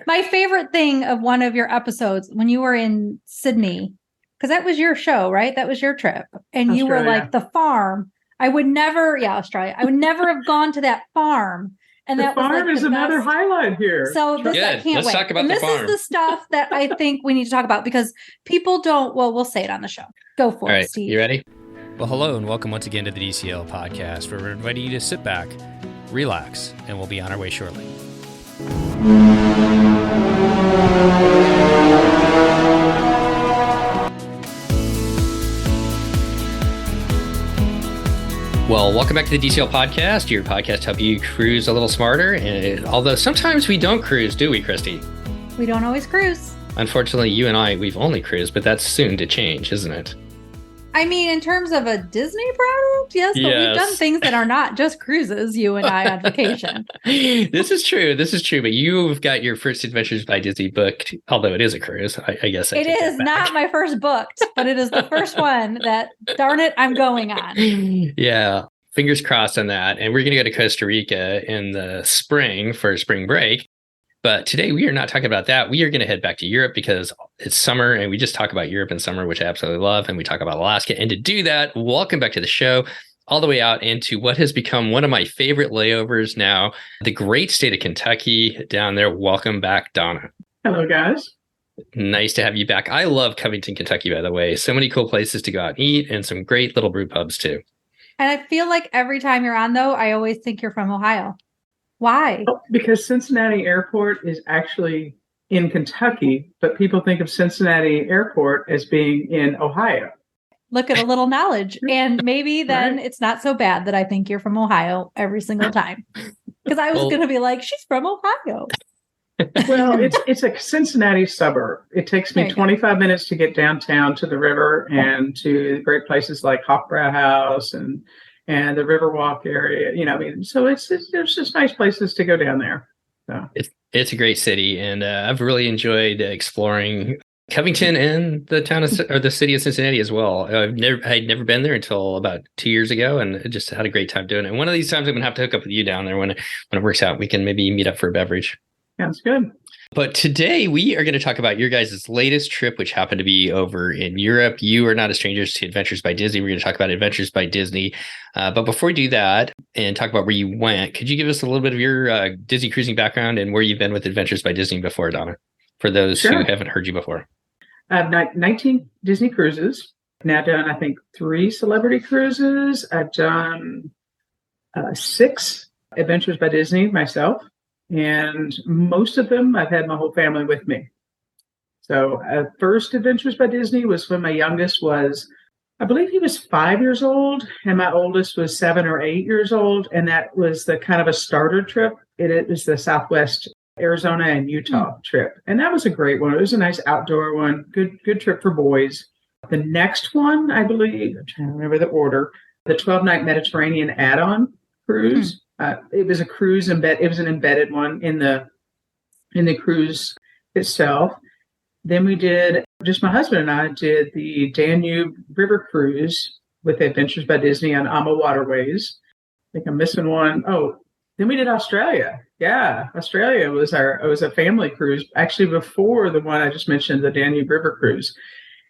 My favorite thing of one of your episodes when you were in Sydney, because that was your show, right? That was your trip. And you were like, the farm. Australia. I would never have gone to that farm. And the that farm was like is another highlight here. So this, I can't wait. Talk about and the this farm. is the stuff that I think we need to talk about because people don't, we'll say it on the show. Go for it, All right, Steve. you ready? Well, hello and welcome once again to the DCL podcast, where we're inviting you to sit back, relax, and we'll be on our way shortly. Well, welcome back to the DCL podcast, your podcast to help you cruise a little smarter. And although sometimes we don't cruise, do we, Christy? We don't always cruise. Unfortunately, you and I, we've only cruised, but that's soon to change, isn't it? I mean, in terms of a Disney product, yes, but we've done things that are not just cruises, you and I on vacation. This is true. But you've got your first Adventures by Disney booked, although it is a cruise, I guess. It is not my first booked, but it is the first one that, darn it, I'm going on. Yeah, fingers crossed on that. And we're going to go to Costa Rica in the spring for spring break. But today we are not talking about that. We are going to head back to Europe because it's summer and we just talk about Europe in summer, which I absolutely love. And we talk about Alaska. And to do that, welcome back to the show, all the way out into what has become one of my favorite layovers now, the great state of Kentucky down there. Welcome back, Donna. Hello, guys. Nice to have you back. I love Covington, Kentucky, by the way. So many cool places to go out and eat and some great little brew pubs too. And I feel like every time you're on, though, I always think you're from Ohio. Why? Oh, because Cincinnati Airport is actually in Kentucky, but people think of Cincinnati Airport as being in Ohio. Look at a little knowledge. And maybe then It's not so bad that I think you're from Ohio every single time. Because I was going to be like, she's from Ohio. Well, it's a Cincinnati suburb. It takes me 25 minutes to get downtown to the river and to great places like Hofbrau House and the Riverwalk area, so it's just nice places to go down there. So it's a great city, and I've really enjoyed exploring Covington and the town or the city of Cincinnati as well. I'd never been there until about 2 years ago, and just had a great time doing it. And one of these times I'm gonna have to hook up with you down there when it works out. We can maybe meet up for a beverage. Sounds good. But today we are going to talk about your guys' latest trip, which happened to be over in Europe. You are not a stranger to Adventures by Disney. We're going to talk about Adventures by Disney. But before we do that and talk about where you went, could you give us a little bit of your Disney cruising background and where you've been with Adventures by Disney before, Donna, for those who haven't heard you before? I've 19 Disney cruises. I've now done, I think, 3 celebrity cruises. I've done 6 Adventures by Disney myself. And most of them, I've had my whole family with me. So first Adventures by Disney was when my youngest was, I believe he was 5 years old, and my oldest was 7 or 8 years old. And that was the kind of a starter trip. It was the Southwest Arizona and Utah trip. And that was a great one. It was a nice outdoor one. Good trip for boys. The next one, I believe, I'm trying to remember the order, the 12-night Mediterranean add-on cruise. It was a cruise it was an embedded one in the cruise itself. Then we did, just my husband and I did the Danube River cruise with Adventures by Disney on AMA Waterways. I think I'm missing one. Oh, then we did Australia. Yeah, Australia was a family cruise, actually before the one I just mentioned, the Danube River cruise.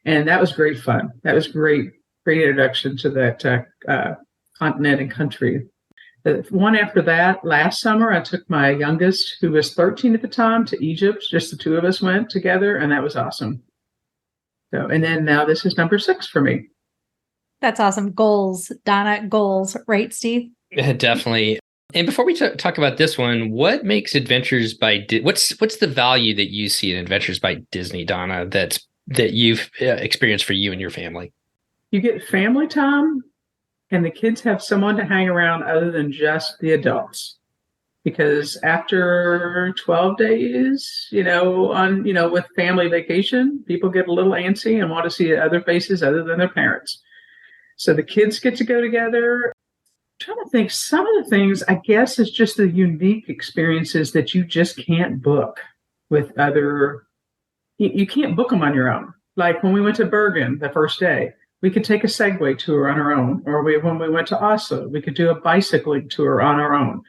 And that was great fun. That was great introduction to that continent and country. The one after that, last summer, I took my youngest, who was 13 at the time, to Egypt. Just the two of us went together, and that was awesome. So, and then now this is number 6 for me. That's awesome. Goals, Donna, goals, right, Steve? Yeah, definitely. And before we talk about this one, what makes Adventures by what's the value that you see in Adventures by Disney, Donna, that you've experienced for you and your family? You get family time. And the kids have someone to hang around other than just the adults. Because after 12 days, with family vacation, people get a little antsy and want to see other faces other than their parents. So the kids get to go together. I'm trying to think, some of the things, I guess, is just the unique experiences that you just can't book with you can't book them on your own. Like when we went to Bergen the first day, we could take a Segway tour on our own, or when we went to Oslo, we could do a bicycling tour on our own.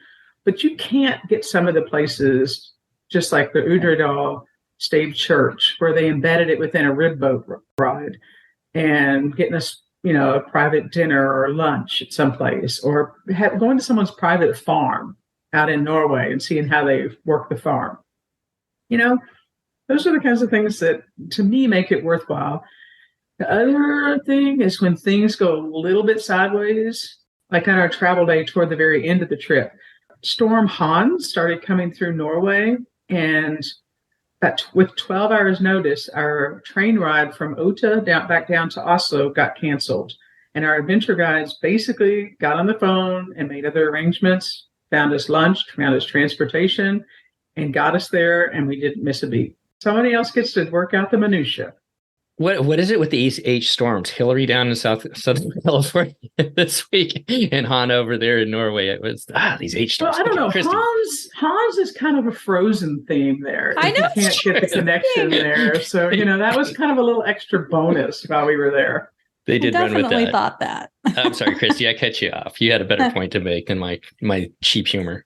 But you can't get some of the places just like the Udredal Stave Church, where they embedded it within a rib boat ride, and getting us, a private dinner or lunch at some place, or going to someone's private farm out in Norway and seeing how they work the farm. Those are the kinds of things that, to me, make it worthwhile. The other thing is when things go a little bit sideways, like on our travel day toward the very end of the trip. Storm Hans started coming through Norway, and with 12 hours notice, our train ride from Ota back down to Oslo got canceled. And our adventure guides basically got on the phone and made other arrangements, found us lunch, found us transportation, and got us there, and we didn't miss a beat. Somebody else gets to work out the minutia. What is it with these H storms? Hillary down in Southern California this week, and Han over there in Norway. It was these H storms. Well, I don't know. Hans is kind of a Frozen theme there. I know. You can't get the connection there. So, that was kind of a little extra bonus while we were there. They did run with that. Definitely thought that. I'm sorry, Christy. I cut you off. You had a better point to make than my cheap humor.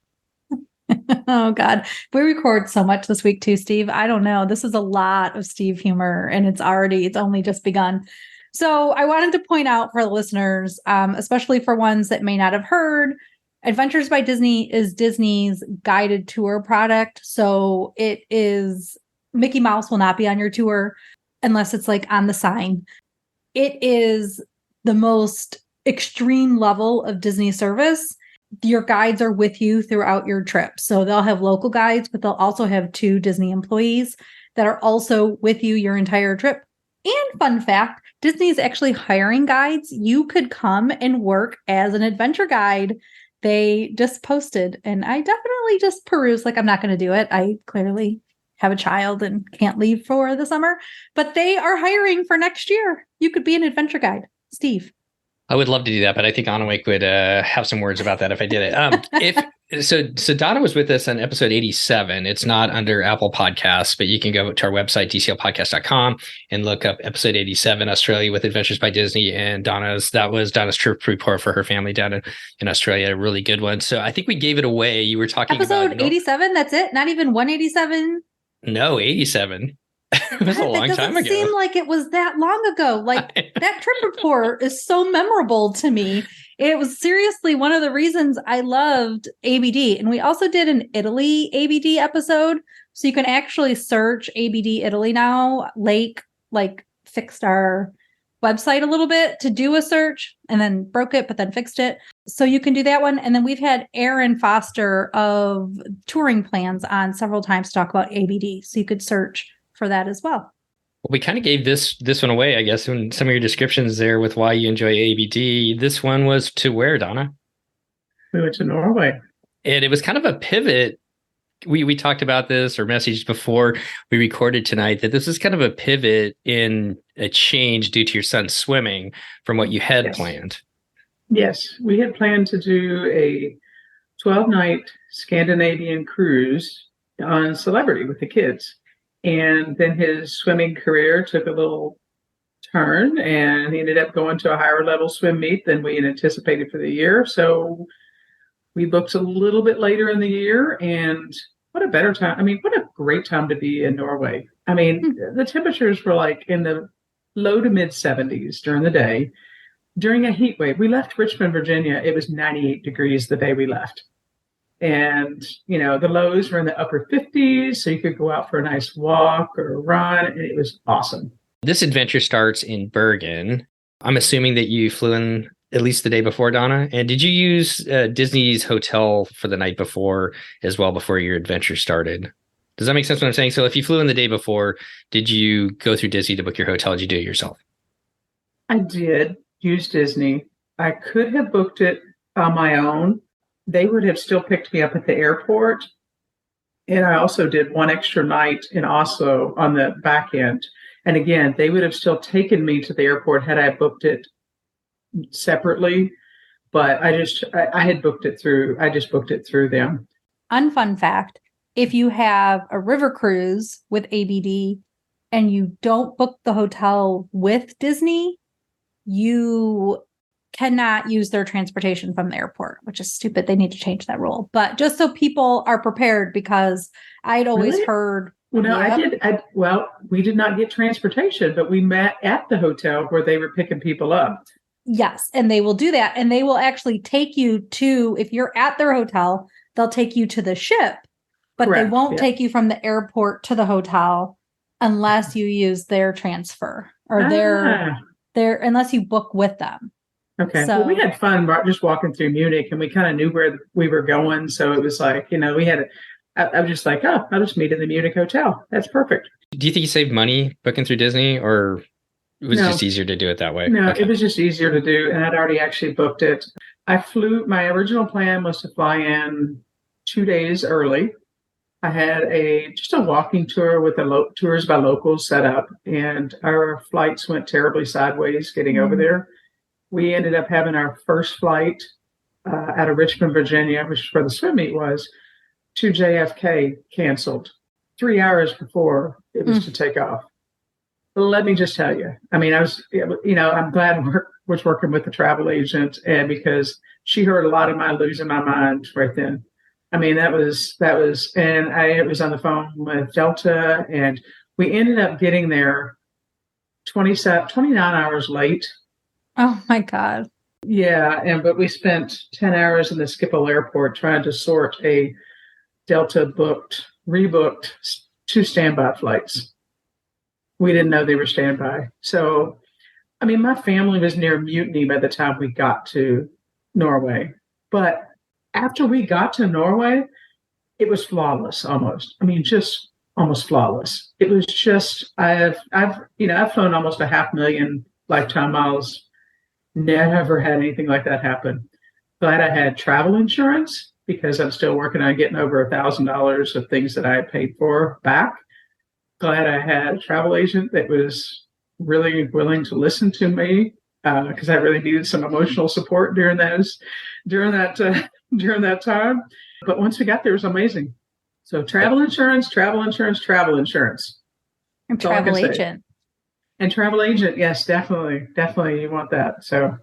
Oh God. We record so much this week too, Steve. I don't know. This is a lot of Steve humor, and it's only just begun. So I wanted to point out for the listeners, especially for ones that may not have heard, Adventures by Disney is Disney's guided tour product. So it is, Mickey Mouse will not be on your tour unless it's like on the sign. It is the most extreme level of Disney service. Your guides are with you throughout your trip. So they'll have local guides, but they'll also have 2 Disney employees that are also with you your entire trip. And fun fact, Disney is actually hiring guides. You could come and work as an adventure guide. They just posted, and I definitely just perused, like I'm not going to do it. I clearly have a child and can't leave for the summer, but they are hiring for next year. You could be an adventure guide. Steve. I would love to do that, but I think Anawake would have some words about that if I did it. So Donna was with us on episode 87. It's not under Apple Podcasts, but you can go to our website, dclpodcast.com, and look up episode 87, Australia with Adventures by Disney. And that was Donna's trip report for her family down in Australia. A really good one. So I think we gave it away. You were talking episode about 87. That's it. Not even 187. No, 87. It was a long time ago. It doesn't seem like it was that long ago. Like that trip report is so memorable to me. It was seriously one of the reasons I loved ABD. And we also did an Italy ABD episode. So you can actually search ABD Italy now. Lake fixed our website a little bit to do a search and then broke it, but then fixed it. So you can do that one. And then we've had Aaron Foster of Touring Plans on several times to talk about ABD. So you could search for that as well. Well, we kind of gave this one away, I guess, in some of your descriptions there with why you enjoy ABD. This one was to where, Donna? We went to Norway. And it was kind of a pivot. We talked about this or messaged before we recorded tonight that this is kind of a pivot in a change due to your son swimming from what you had planned. Yes, we had planned to do a 12-night Scandinavian cruise on Celebrity with the kids. And then his swimming career took a little turn, and he ended up going to a higher level swim meet than we had anticipated for the year. So we booked a little bit later in the year, and what a better time. I mean, what a great time to be in Norway. I mean, the temperatures were like in the low to mid 70s during the day. During a heat wave, we left Richmond, Virginia. It was 98 degrees the day we left. And, the lows were in the upper 50s, so you could go out for a nice walk or a run, and it was awesome. This adventure starts in Bergen. I'm assuming that you flew in at least the day before, Donna. And did you use Disney's hotel for the night before as well before your adventure started? Does that make sense what I'm saying? So if you flew in the day before, did you go through Disney to book your hotel? Did you do it yourself? I did use Disney. I could have booked it on my own. They would have still picked me up at the airport. And I also did one extra night in Oslo on the back end. And again, they would have still taken me to the airport had I booked it separately. But I just booked it through them. Unfun fact, if you have a river cruise with ABD and you don't book the hotel with Disney, you cannot use their transportation from the airport, which is stupid. They need to change that rule. But just so people are prepared, because I'd always Really? heard. Well, no, Yep. we did not get transportation, but we met at the hotel where they were picking people up. Yes. And they will do that. And they will actually take you to, if you're at their hotel, they'll take you to the ship, but Correct, they won't yeah. take you from the airport to the hotel unless you use their transfer or their unless you book with them. Okay. So, well, we had fun just walking through Munich, and we kind of knew where we were going. So it was like, we had I was just like, oh, I'll just meet in the Munich hotel. That's perfect. Do you think you saved money booking through Disney, or it was just easier to do it that way? No, Okay. It was just easier to do. And I'd already actually booked it. My original plan was to fly in 2 days early. I had just a walking tour with the tours by locals set up, and our flights went terribly sideways getting over there. We ended up having our first flight out of Richmond, Virginia, which is where the swim meet was, to JFK canceled 3 hours before it was to take off. Let me just tell you. I mean, I'm glad I was working with the travel agent, and because she heard a lot of my losing my mind right then. I mean, it was on the phone with Delta, and we ended up getting there 29 hours late. oh my God. Yeah, but we spent 10 hours in the Schiphol airport trying to sort a Delta rebooked 2 standby flights. We didn't know they were standby. So, I mean, my family was near mutiny by the time we got to Norway. But after we got to Norway, it was flawless almost. I mean, just almost flawless. It was just, I've flown almost 500,000 lifetime miles. Never had anything like that happen. Glad I had travel insurance, because I'm still working on getting over $1,000 of things that I had paid for back. Glad I had a travel agent that was really willing to listen to me, because I really needed some emotional support during that time. But once we got there, it was amazing. So travel insurance. And travel agent. And travel agent, yes, definitely, you want that. So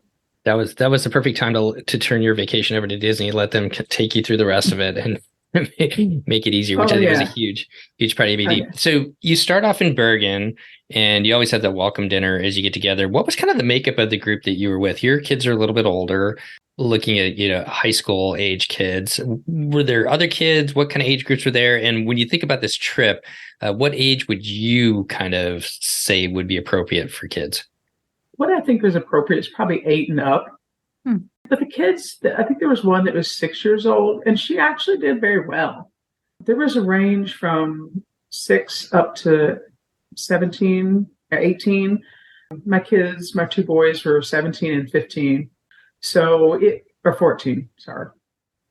that was the perfect time to turn your vacation over to Disney, let them take you through the rest of it, and make it easier, which I think was a huge part of ABD. So you start off in Bergen, and you always have that welcome dinner as you get together. What was kind of the makeup of the group that you were with? Your kids are a little bit older, looking at high school age kids. Were there other kids? What kind of age groups were there? And when you think about this trip, what age would you kind of say would be appropriate for kids? What I think was appropriate is probably 8 and up. But the kids, I think there was one that was 6 years old, and she actually did very well. There was a range from 6 up to 17 or 18. My 2 boys were 17 and 15. Or 14, sorry,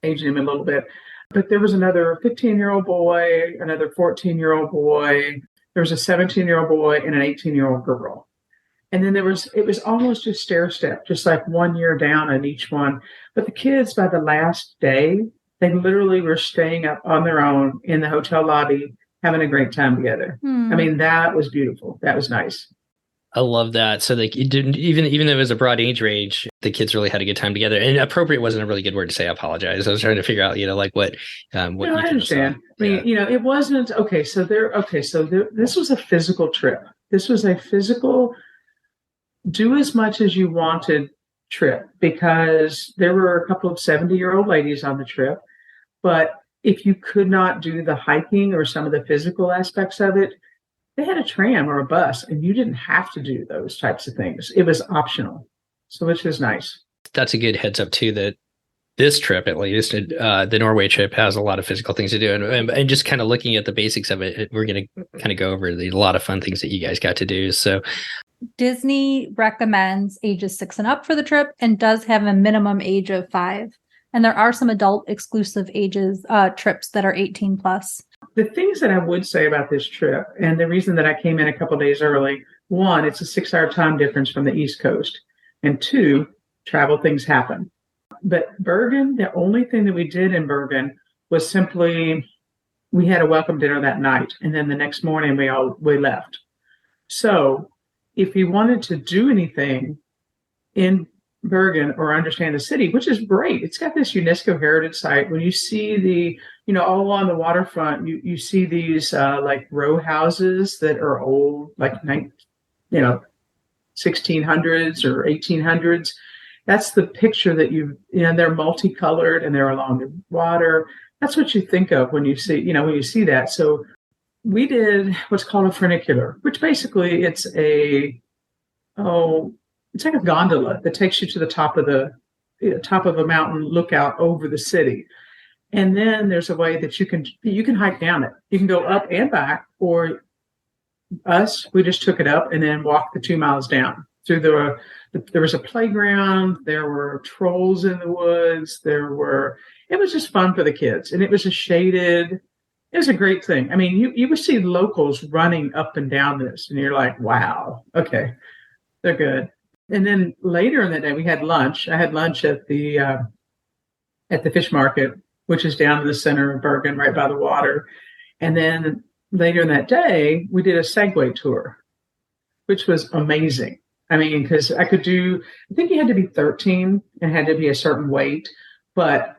aging him a little bit. But there was another 15-year-old boy, another 14-year-old boy. There was a 17-year-old boy and an 18-year-old girl. And then it was almost just stair step, just like 1 year down on each one. But the kids, by the last day, they literally were staying up on their own in the hotel lobby, having a great time together. I mean, that was beautiful. That was nice. I love that. So like, it didn't, even though it was a broad age range, the kids really had a good time together. And appropriate wasn't a really good word to say. I apologize. I was trying to figure out, what I understand. I mean, it wasn't okay. So this was a physical trip. This was a physical, do as much as you wanted trip, because there were a couple of 70-year-old ladies on the trip. But if you could not do the hiking or some of the physical aspects of it, they had a tram or a bus, and you didn't have to do those types of things. It was optional. So which was nice. That's a good heads up too, that this trip, at least, the Norway trip, has a lot of physical things to do. And just kind of looking at the basics of it, we're going to kind of go over a lot of fun things that you guys got to do. So Disney recommends ages 6 and up for the trip, and does have a minimum age of 5. And there are some adult exclusive ages trips that are 18 plus. The things that I would say about this trip, and the reason that I came in a couple of days early, 1, it's a 6-hour time difference from the East Coast. And 2, travel things happen. But Bergen, the only thing that we did in Bergen was simply, we had a welcome dinner that night. And then the next morning we left. So if you wanted to do anything in Bergen or understand the city, which is great. It's got this UNESCO heritage site. When you see all along the waterfront, you see these like row houses that are old, like 1600s or 1800s. That's the picture that they're multicolored and they're along the water. That's what you think of when you see that. So we did what's called a funicular, which basically it's like a gondola that takes you to the top of a mountain lookout over the city. And then there's a way that you can hike down it. You can go up and back, or we just took it up and then walked the 2 miles down through there was a playground. There were trolls in the woods. It was just fun for the kids. And it was it was a great thing. I mean, you would see locals running up and down this and you're like, wow, okay, they're good. And then later in the day, we had lunch. I had lunch at the fish market, which is down in the center of Bergen, right by the water. And then later in that day, we did a Segway tour, which was amazing. I mean, because I think you had to be 13 and had to be a certain weight, but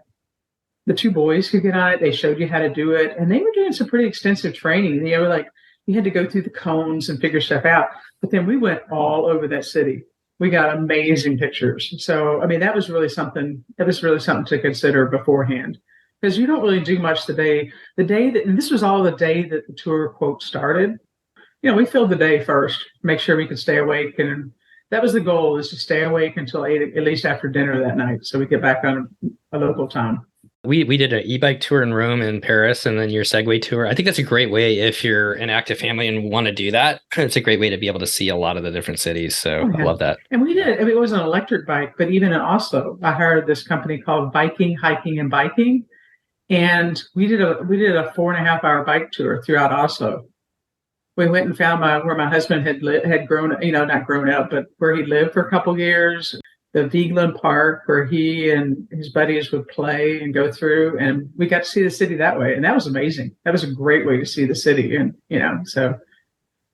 the two boys could get on it. They showed you how to do it. And they were doing some pretty extensive training. They were like, you had to go through the cones and figure stuff out. But then we went all over that city. We got amazing pictures. So, I mean, that was really something to consider beforehand, because you don't really do much the day that, and this was all the day that the tour quote started. We filled the day first, make sure we could stay awake. And that was the goal, is to stay awake until 8, at least after dinner that night, so we get back on a local time. We did an e-bike tour in Rome and Paris, and then your Segway tour. I think that's a great way if you're an active family and want to do that. It's a great way to be able to see a lot of the different cities. So I love that. And we did. I mean, it was an electric bike, but even in Oslo, I hired this company called Viking Hiking and Biking, and we did a 4.5 hour bike tour throughout Oslo. We went and found where my husband had grown, not grown up, but where he lived for a couple of years. The Vigeland Park, where he and his buddies would play and go through, and we got to see the city that way, and that was amazing. That was a great way to see the city, and so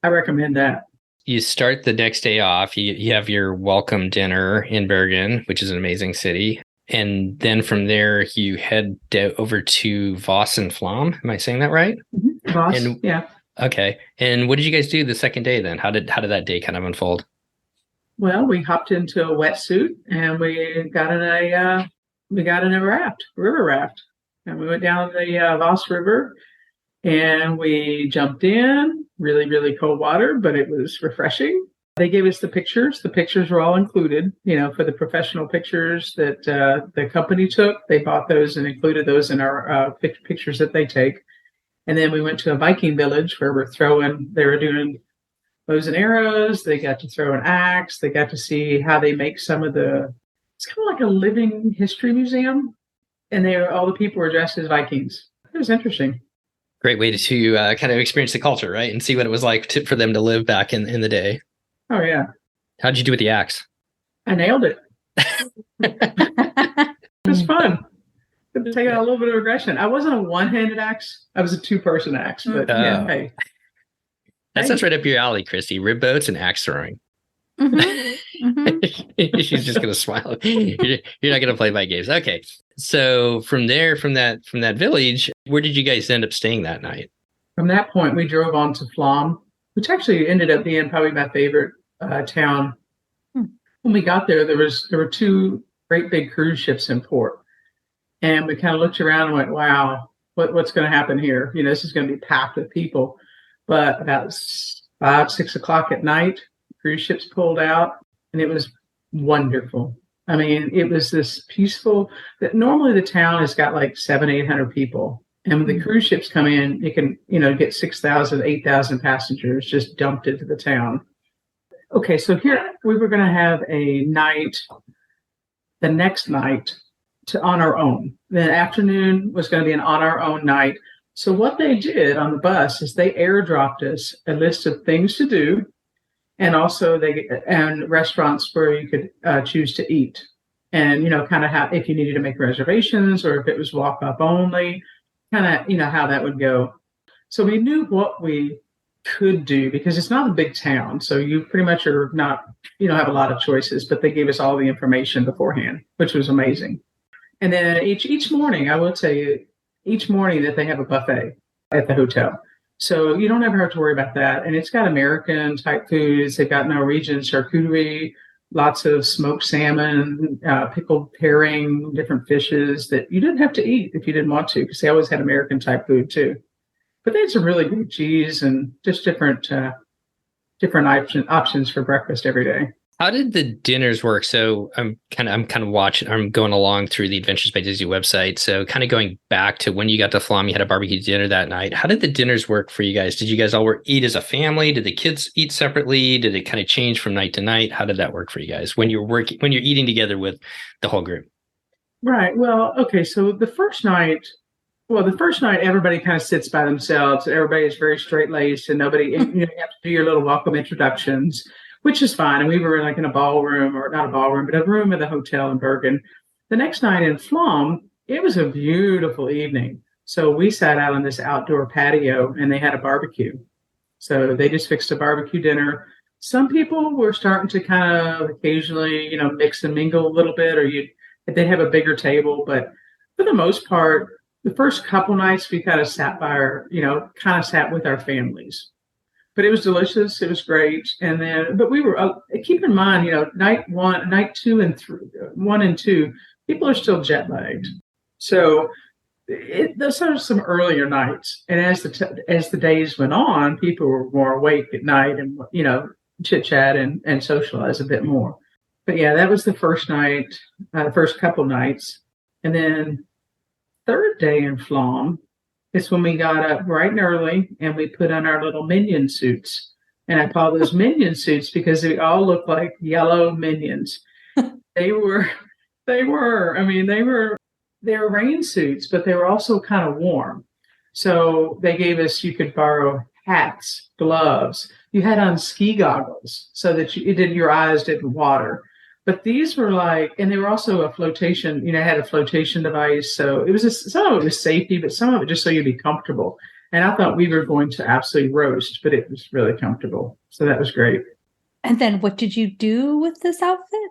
I recommend that. You start the next day off. You have your welcome dinner in Bergen, which is an amazing city, and then from there you head over to Voss and Flom. Am I saying that right? Mm-hmm. Voss, yeah. Okay. And what did you guys do the second day then? How did that day kind of unfold? Well, we hopped into a wetsuit and we got in a river raft, and we went down the Voss River, and we jumped in. Really, really cold water, but it was refreshing. They gave us the pictures. The pictures were all included, for the professional pictures that the company took. They bought those and included those in our pictures that they take. And then we went to a Viking village where they were doing bows and arrows. They got to throw an axe. They got to see how they make it's kind of like a living history museum. And all the people were dressed as Vikings. It was interesting. Great way to kind of experience the culture, right? And see what it was like for them to live back in the day. Oh, yeah. How'd you do with the axe? I nailed it. It was fun. Take out a little bit of aggression. I wasn't a one-handed axe. I was a two-person axe. But hey. That sounds right up your alley, Christy. Rib boats and axe throwing. Mm-hmm. Mm-hmm. She's just going to smile. You're not going to play my games. Okay. So from there, from that village, where did you guys end up staying that night? From that point, we drove on to Flom, which actually ended up being probably my favorite town. When we got there, there were two great big cruise ships in port. And we kind of looked around and went, wow, what's going to happen here? This is going to be packed with people. But about 5, 6 o'clock at night, cruise ships pulled out, and it was wonderful. I mean, it was this peaceful, that normally the town has got like 700-800 people. And when the cruise ships come in, it can, get 6,000, 8,000 passengers just dumped into the town. Okay, so here we were going to have the next night, on our own. The afternoon was going to be an on our own night. So what they did on the bus is they airdropped us a list of things to do, and also and restaurants where you could choose to eat, and kind of how, if you needed to make reservations or if it was walk up only, kind of how that would go. So we knew what we could do, because it's not a big town. So you pretty much are not, you don't have a lot of choices, but they gave us all the information beforehand, which was amazing. And then each morning, I will tell you, each morning that they have a buffet at the hotel. So you don't ever have to worry about that. And it's got American type foods. They've got Norwegian charcuterie, lots of smoked salmon, pickled herring, different fishes that you didn't have to eat if you didn't want to, because they always had American type food too. But they had some really good cheese and just different options for breakfast every day. How did the dinners work? So I'm kind of watching, I'm going along through the Adventures by Disney website. So kind of going back to when you got to Flom, you had a barbecue dinner that night. How did the dinners work for you guys? Did you guys all eat as a family? Did the kids eat separately? Did it kind of change from night to night? How did that work for you guys when you're eating together with the whole group? Right. Well, okay. So the first night, everybody kind of sits by themselves. Everybody is very straight-laced, and nobody, you have to do your little welcome introductions, which is fine. And we were like in a ballroom, or not a ballroom, but a room at the hotel in Bergen. The next night in Flom, it was a beautiful evening. So we sat out on this outdoor patio, and they had a barbecue. So they just fixed a barbecue dinner. Some people were starting to kind of occasionally, mix and mingle a little bit, or they'd have a bigger table. But for the most part, the first couple nights we kind of sat with our families. But it was delicious. It was great. And then, but we were, keep in mind, night 2 and 3, 1 and 2, people are still jet lagged. So those are some earlier nights. And as the days went on, people were more awake at night and, chit chat and socialize a bit more. But yeah, that was the first night, the first couple nights. And then third day in Flom, it's when we got up bright and early and we put on our little minion suits. And I call those minion suits because they all look like yellow minions. They were rain suits, but they were also kind of warm. So they gave us, you could borrow hats, gloves. You had on ski goggles so that your eyes didn't water. But these were and they were also a flotation, had a flotation device. So it was some of it was safety, but some of it just so you'd be comfortable. And I thought we were going to absolutely roast, but it was really comfortable. So that was great. And then what did you do with this outfit?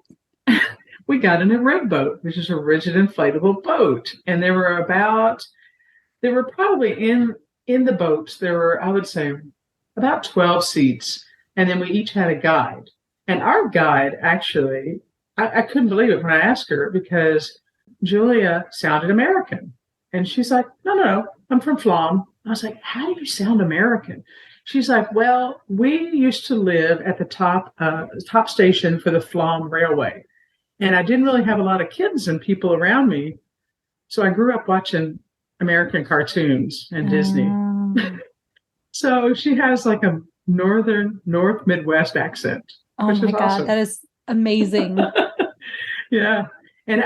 We got in a rowboat, which is a rigid inflatable boat. And there were probably in the boats, there were, I would say, about 12 seats. And then we each had a guide. And our guide, actually, I couldn't believe it when I asked her, because Julia sounded American. And she's like, no, I'm from Flom. I was like, how do you sound American? She's like, well, we used to live at the top station for the Flom Railway. And I didn't really have a lot of kids and people around me. So I grew up watching American cartoons and Disney. So she has like a North Midwest accent. Oh my God, awesome. That is amazing. Yeah. And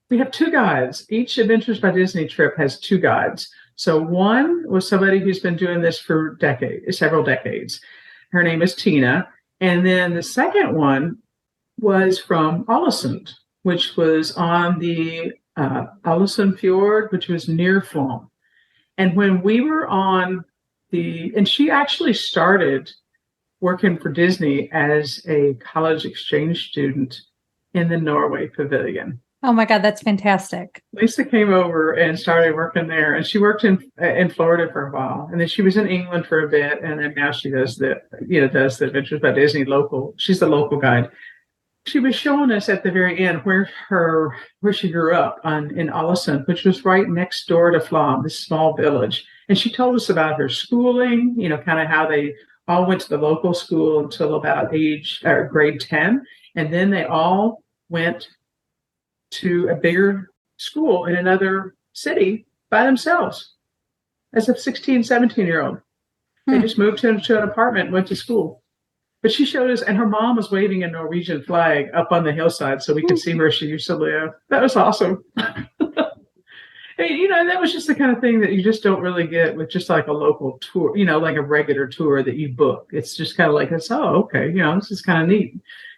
we have 2 guides. Each Adventures by Disney trip has 2 guides. So one was somebody who's been doing this for several decades. Her name is Tina. And then the second one was from Ålesund, which was on the Ålesund Fjord, which was near Flom. And when we were on and she actually started working for Disney as a college exchange student in the Norway pavilion. Oh my God, that's fantastic. Lisa came over and started working there, and she worked in Florida for a while. And then she was in England for a bit. And then now she does the Adventures by Disney local. She's the local guide. She was showing us at the very end where she grew up in Ålesund, which was right next door to Flom, this small village. And she told us about her schooling, kind of how they all went to the local school until about grade 10. And then they all went to a bigger school in another city by themselves as a 16, 17-year-old. They just moved into an apartment and went to school. But she showed us, and her mom was waving a Norwegian flag up on the hillside so we could see where she used to live. That was awesome. Hey, that was just the kind of thing that you just don't really get with just like a local tour, like a regular tour that you book. It's just kind of like, okay, this is kind of neat,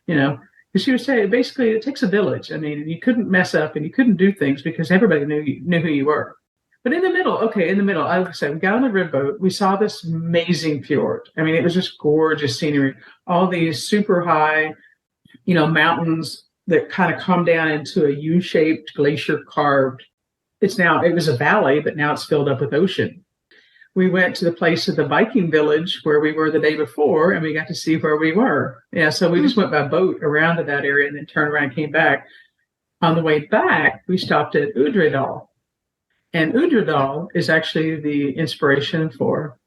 Because she was saying, basically, it takes a village. I mean, you couldn't mess up and you couldn't do things because everybody knew who you were. But in the middle, I would say we got on the rib boat. We saw this amazing fjord. I mean, it was just gorgeous scenery. All these super high, mountains that kind of come down into a U-shaped glacier carved. It was a valley, but now it's filled up with ocean. We went to the place of the Viking village where we were the day before, and we got to see where we were. Yeah, so we just went by boat around to that area and then turned around and came back. On the way back, we stopped at Udredal. And Udredal is actually the inspiration for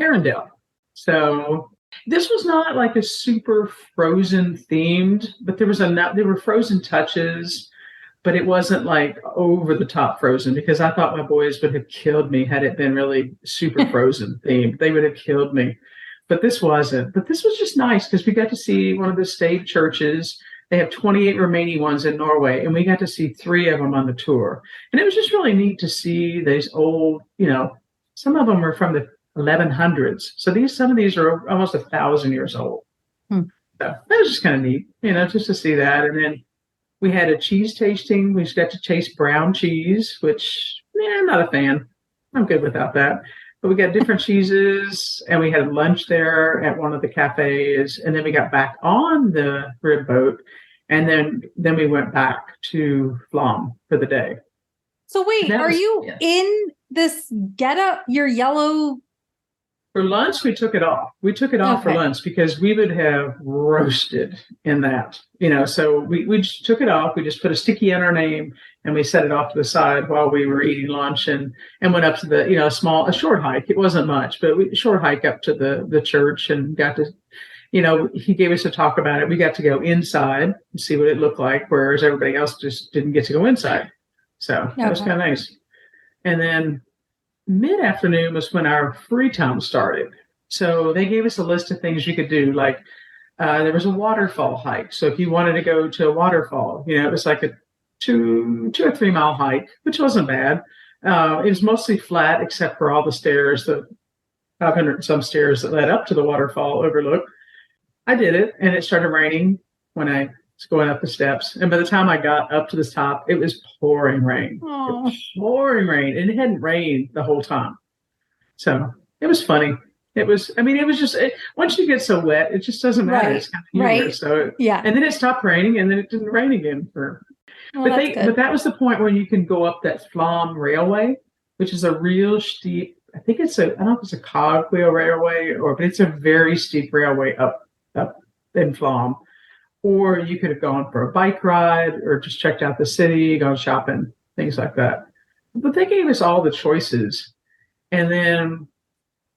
Arendelle. So this was not like a super frozen themed, but there were frozen touches, but it wasn't like over the top frozen, because I thought my boys would have killed me had it been really super frozen themed. They would have killed me. But this wasn't. But this was just nice because we got to see one of the state churches. They have 28 remaining ones in Norway, and we got to see 3 of them on the tour. And it was just really neat to see these old, some of them were from the 1100s. So some of these are almost 1,000 years old. So that was just kind of neat, just to see that. And then we had a cheese tasting. We just got to taste brown cheese, which, I'm not a fan. I'm good without that. But we got different cheeses, and we had lunch there at one of the cafes. And then we got back on the rib boat, and then we went back to Flom for the day. So wait, are you in this getup, your yellow? For lunch, we took it off. We took it off for lunch because we would have roasted in that, so we just took it off. We just put a sticky on our name and we set it off to the side while we were eating lunch and went up to the, a short hike. It wasn't much, but short hike up to the church and got to, he gave us a talk about it. We got to go inside and see what it looked like, whereas everybody else just didn't get to go inside. So that was kind of nice. And then mid-afternoon was when our free time started. So they gave us a list of things you could do. Like there was a waterfall hike. So if you wanted to go to a waterfall, it was like a 2 or 3 mile hike, which wasn't bad. It was mostly flat except for all the stairs, the 500 and some stairs that led up to the waterfall overlook. I did it, and it started raining when I was going up the steps. And by the time I got up to the top, it was pouring rain. Pouring rain. And it hadn't rained the whole time. So it was funny. It was just, once you get so wet, it just doesn't matter. Right. It's kind of humor. Right. So, yeah. And then it stopped raining, and then it didn't rain again. But that was the point where you can go up that Flom Railway, which is a real steep, I don't know if it's a cogwheel railway, but it's a very steep railway up in Flom. Or you could have gone for a bike ride or just checked out the city, gone shopping, things like that. But they gave us all the choices. And then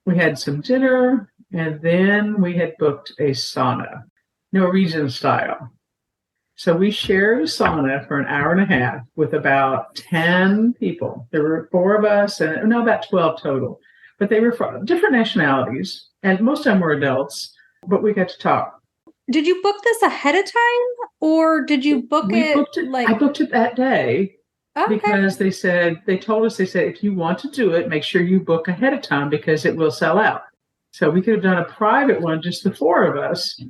we had some dinner, and then we had booked a sauna, Norwegian style. So we shared a sauna for an hour and a half with about 10 people. There were 4 of us, and about 12 total. But they were from different nationalities, and most of them were adults, but we got to talk. Did you book this ahead of time, or did you book it? I booked it that day because they told us, if you want to do it, make sure you book ahead of time because it will sell out. So we could have done a private one, just the 4 of us,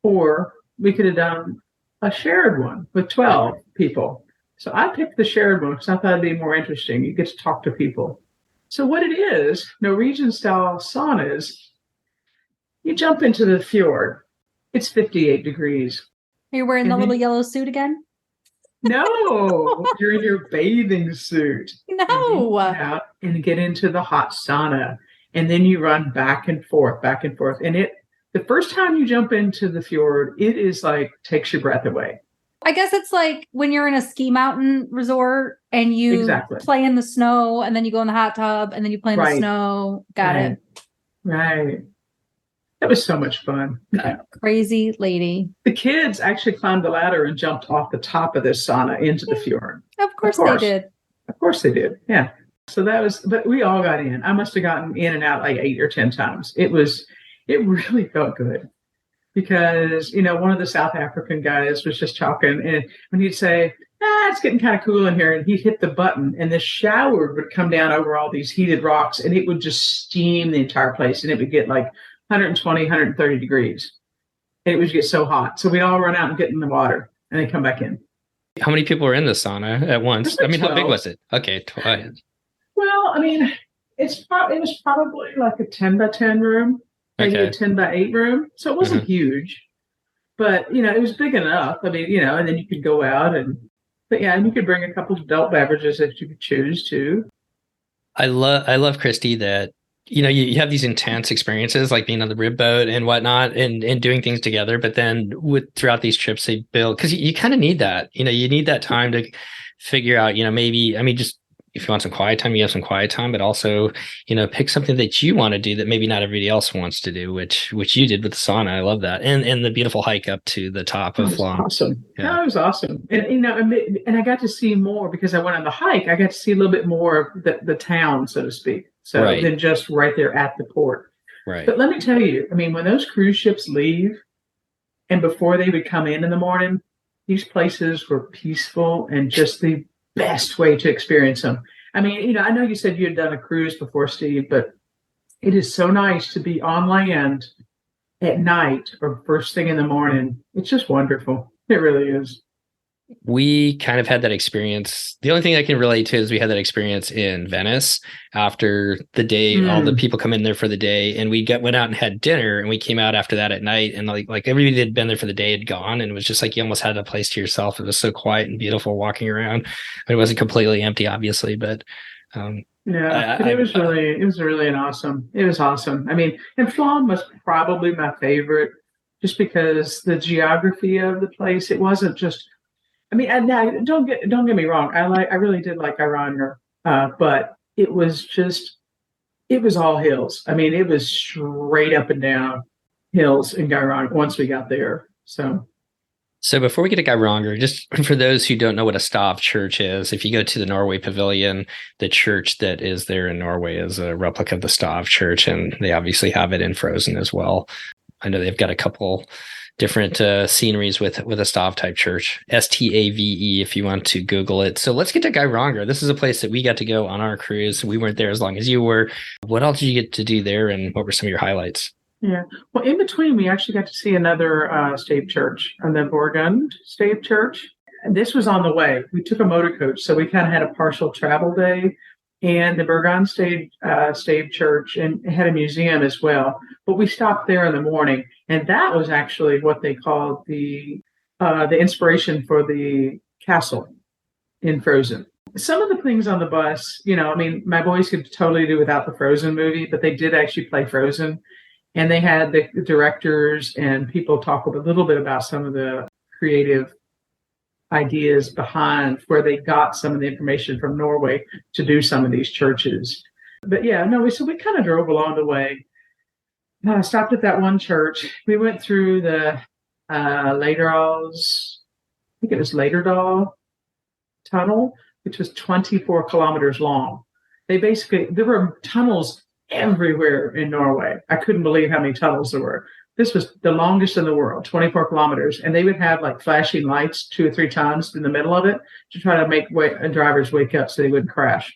or we could have done a shared one with 12 people. So I picked the shared one because I thought it'd be more interesting. You get to talk to people. So what it is, Norwegian style saunas, you jump into the fjord. It's 58 degrees. Are you wearing the little yellow suit again? No, you're in your bathing suit. No. And get into the hot sauna. And then you run back and forth. And the first time you jump into the fjord, it is like takes your breath away. I guess it's like when you're in a ski mountain resort and you play in the snow, and then you go in the hot tub, and then you play in the snow. Got it. Right. That was so much fun. Crazy lady. The kids actually climbed the ladder and jumped off the top of this sauna into the fjord. Of course they did. Of course they did. Yeah. So but we all got in. I must have gotten in and out like 8 or 10 times. It really felt good because, one of the South African guys was just talking, and when he'd say, it's getting kind of cool in here, and he'd hit the button and the shower would come down over all these heated rocks, and it would just steam the entire place, and it would get like 120, 130 degrees. And it would get so hot. So we'd all run out and get in the water and then come back in. How many people were in the sauna at once? Like how 12. big was it? Okay, 12. Well, I mean, it was probably like a 10 by 10 room, maybe a 10 by 8 room. So it wasn't huge, but it was big enough. I mean, and then you could go out but you could bring a couple of adult beverages if you could choose to. I love Christy that, you have these intense experiences like being on the rib boat and whatnot and doing things together. But then throughout these trips they build, because you kind of need that, you need that time to figure out, maybe, I mean, just if you want some quiet time, you have some quiet time, but also, pick something that you want to do that maybe not everybody else wants to do, which you did with the sauna. I love that. And the beautiful hike up to the top of Flom. Awesome. Yeah, it was awesome. And, and I got to see more because I went on the hike. I got to see a little bit more of the town, so to speak. So than just right there at the port. Right. But let me tell you, I mean, when those cruise ships leave and before they would come in the morning, these places were peaceful and just the best way to experience them. I mean, I know you said you had done a cruise before, Steve, but it is so nice to be on land at night or first thing in the morning. It's just wonderful. It really is. We kind of had that experience. The only thing I can relate to is we had that experience in Venice after the day. All the people come in there for the day, and we went out and had dinner, and we came out after that at night, and like everybody that had been there for the day had gone, and it was just like you almost had a place to yourself. It was so quiet and beautiful walking around. It wasn't completely empty, obviously, but it was really awesome. It was awesome. I mean, and Flom was probably my favorite, just because the geography of the place. It wasn't just. I mean, and don't get me wrong. I really did like Geiranger, but it was all hills. I mean, it was straight up and down hills in Geiranger once we got there. So before we get to Geiranger, just for those who don't know what a Stav church is, if you go to the Norway Pavilion, the church that is there in Norway is a replica of the Stav church, and they obviously have it in Frozen as well. I know they've got a couple different sceneries with a Stav type church, Stave, if you want to Google it. So let's get to Geiranger. This is a place that we got to go on our cruise. We weren't there as long as you were. What else did you get to do there, and what were some of your highlights? Yeah, well, in between, we actually got to see another stave church, the Borgund stave church. And this was on the way. We took a motor coach, so we kind of had a partial travel day. And the Borgund stave church, and it had a museum as well. But we stopped there in the morning, and that was actually what they called the inspiration for the castle in Frozen. Some of the things on the bus, I mean, my boys could totally do without the Frozen movie, but they did actually play Frozen. And they had the directors and people talk a little bit about some of the creative ideas behind where they got some of the information from Norway to do some of these churches. But so we kind of drove along the way. Stopped at that one church. We went through the Laderdals, I think it was Laderdal tunnel, which was 24 kilometers long. There were tunnels everywhere in Norway. I couldn't believe how many tunnels there were. This was the longest in the world, 24 kilometers. And they would have like flashing lights 2 or 3 times in the middle of it to try to make drivers wake up so they wouldn't crash.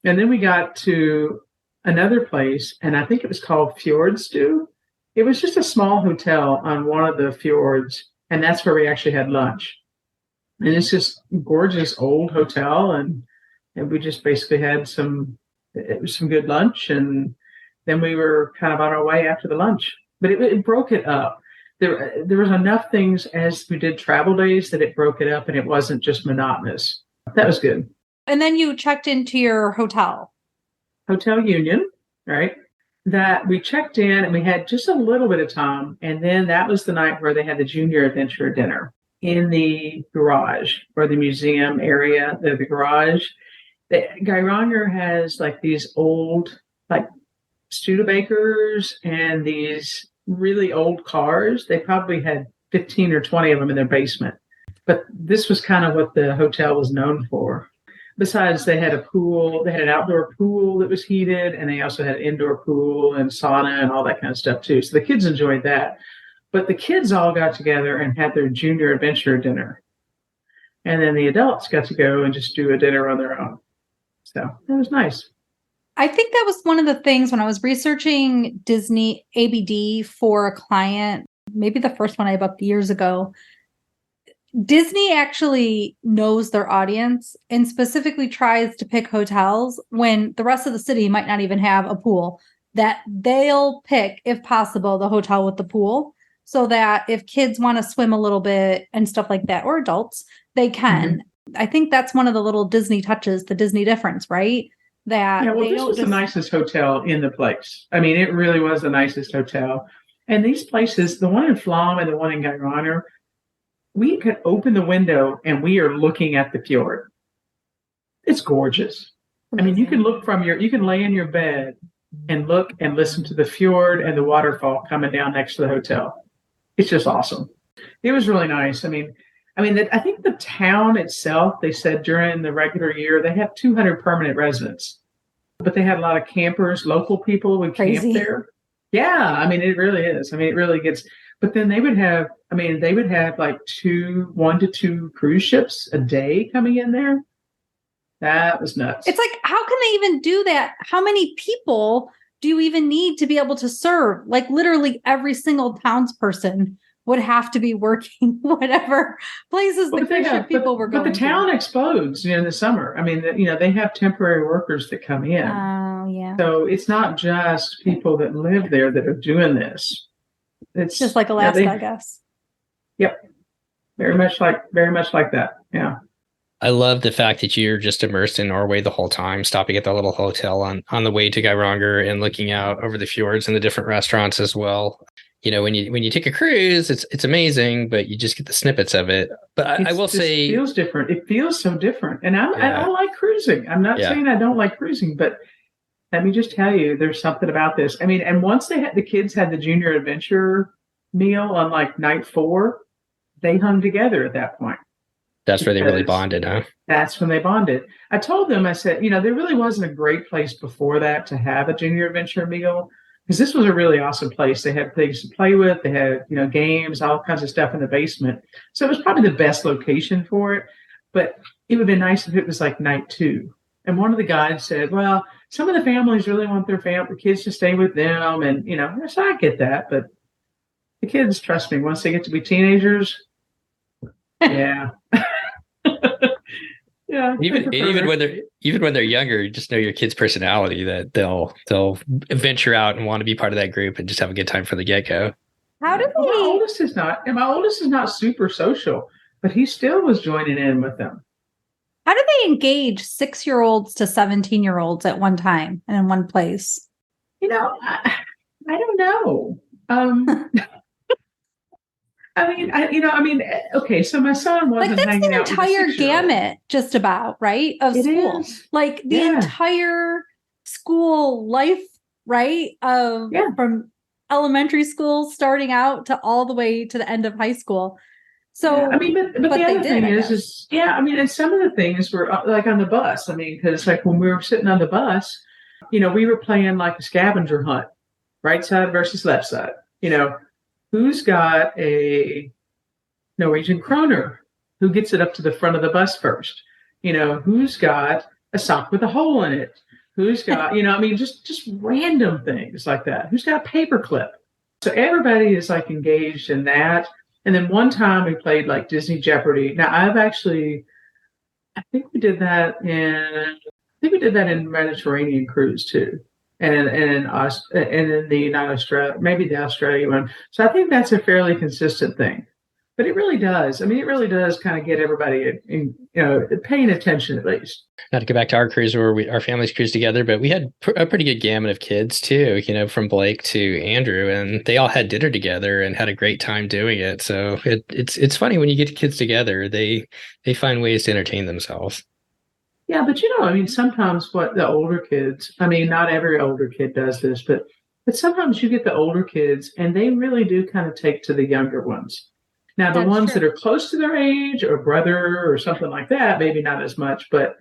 And then we got to another place, and I think it was called Fjordstu. It was just a small hotel on one of the fjords, and that's where we actually had lunch. And it's just a gorgeous old hotel, and we just basically had some good lunch, and then we were kind of on our way after the lunch. But it broke it up. There was enough things as we did travel days that it broke it up, and it wasn't just monotonous. That was good. And then you checked into your Hotel Union, right? That we checked in, and we had just a little bit of time. And then that was the night where they had the junior adventure dinner in the garage, or the museum area, the garage. Geiranger has like these old, like Studebakers and these really old cars. They probably had 15 or 20 of them in their basement. But this was kind of what the hotel was known for. Besides, they had a pool. They had an outdoor pool that was heated, and they also had an indoor pool and sauna and all that kind of stuff too. So the kids enjoyed that. But the kids all got together and had their junior adventure dinner. And then the adults got to go and just do a dinner on their own. So that was nice. I think that was one of the things when I was researching Disney ABD for a client, maybe the first one I booked years ago. Disney actually knows their audience and specifically tries to pick hotels when the rest of the city might not even have a pool, that they'll pick, if possible, the hotel with the pool, so that if kids want to swim a little bit and stuff like that, or adults, they can. Mm-hmm. I think that's one of the little Disney touches, the Disney difference, right? That yeah, well, this was the nicest hotel in the place. I mean, it really was the nicest hotel. And these places, the one in Flom and the one in Geiranger, we could open the window and we are looking at the fjord. It's gorgeous. Amazing. I mean, you can lay in your bed and look and listen to the fjord and the waterfall coming down next to the hotel. It's just awesome. It was really nice. I mean, I think the town itself, they said during the regular year, they have 200 permanent residents, but they had a lot of campers, local people would camp there. Yeah. I mean, it really is. I mean, it really gets, but then they would have like 1 to 2 cruise ships a day coming in there. That was nuts. It's like, how can they even do that? How many people do you even need to be able to serve? Like literally every single townsperson would have to be working whatever places the cruise ship people were going to. But the town explodes in the summer. I mean, they have temporary workers that come in. Oh, yeah. So it's not just people that live there that are doing this. It's just like Alaska, I guess. Yep. Very much like that. Yeah. I love the fact that you're just immersed in Norway the whole time, stopping at the little hotel on the way to Geiranger and looking out over the fjords and the different restaurants as well. When you take a cruise, it's amazing, but you just get the snippets of it. But I will say, it feels different. It feels so different, and I like cruising. I'm not saying I don't like cruising, but let me just tell you, there's something about this. I mean, and once the kids had the junior adventure meal on like night 4, they hung together at that point. That's where they really bonded, huh? That's when they bonded. I told them, I said, there really wasn't a great place before that to have a junior adventure meal, because this was a really awesome place. They had things to play with. They had, games, all kinds of stuff in the basement. So it was probably the best location for it. But it would have been nice if it was like night 2. And one of the guys said, well, some of the families really want their kids to stay with them. And, so I get that. But the kids, trust me, once they get to be teenagers, yeah. Yeah. Even when they're younger, you just know your kid's personality, that they'll venture out and want to be part of that group and just have a good time from the get-go. How do they? My oldest is not super social, but he still was joining in with them. How do they engage 6-year-olds to 17-year-olds at one time and in one place? I don't know. Okay, so my son wasn't hanging out with the entire gamut, just about, right, of school. Is. Like the entire school life, right, from elementary school starting out to all the way to the end of high school. So, but the other thing is, and some of the things were like on the bus. I mean, because like when we were sitting on the bus, we were playing like a scavenger hunt, right side versus left side. Who's got a Norwegian kroner? Who gets it up to the front of the bus first? Who's got a sock with a hole in it? Who's got, just random things like that. Who's got a paper clip? So everybody is like engaged in that. And then one time we played like Disney Jeopardy. Now I think we did that in Mediterranean cruise too. And in the United Australia, maybe the Australia one. So I think that's a fairly consistent thing. But it really does. I mean, it really does kind of get everybody, paying attention at least. Not to go back to our cruise where our families cruised together, but we had a pretty good gamut of kids too, from Blake to Andrew, and they all had dinner together and had a great time doing it. So it's funny when you get kids together, they find ways to entertain themselves. Yeah, but sometimes what the older kids, not every older kid does this, but sometimes you get the older kids and they really do kind of take to the younger ones. Now, the ones that are close to their age or brother or something like that, maybe not as much, but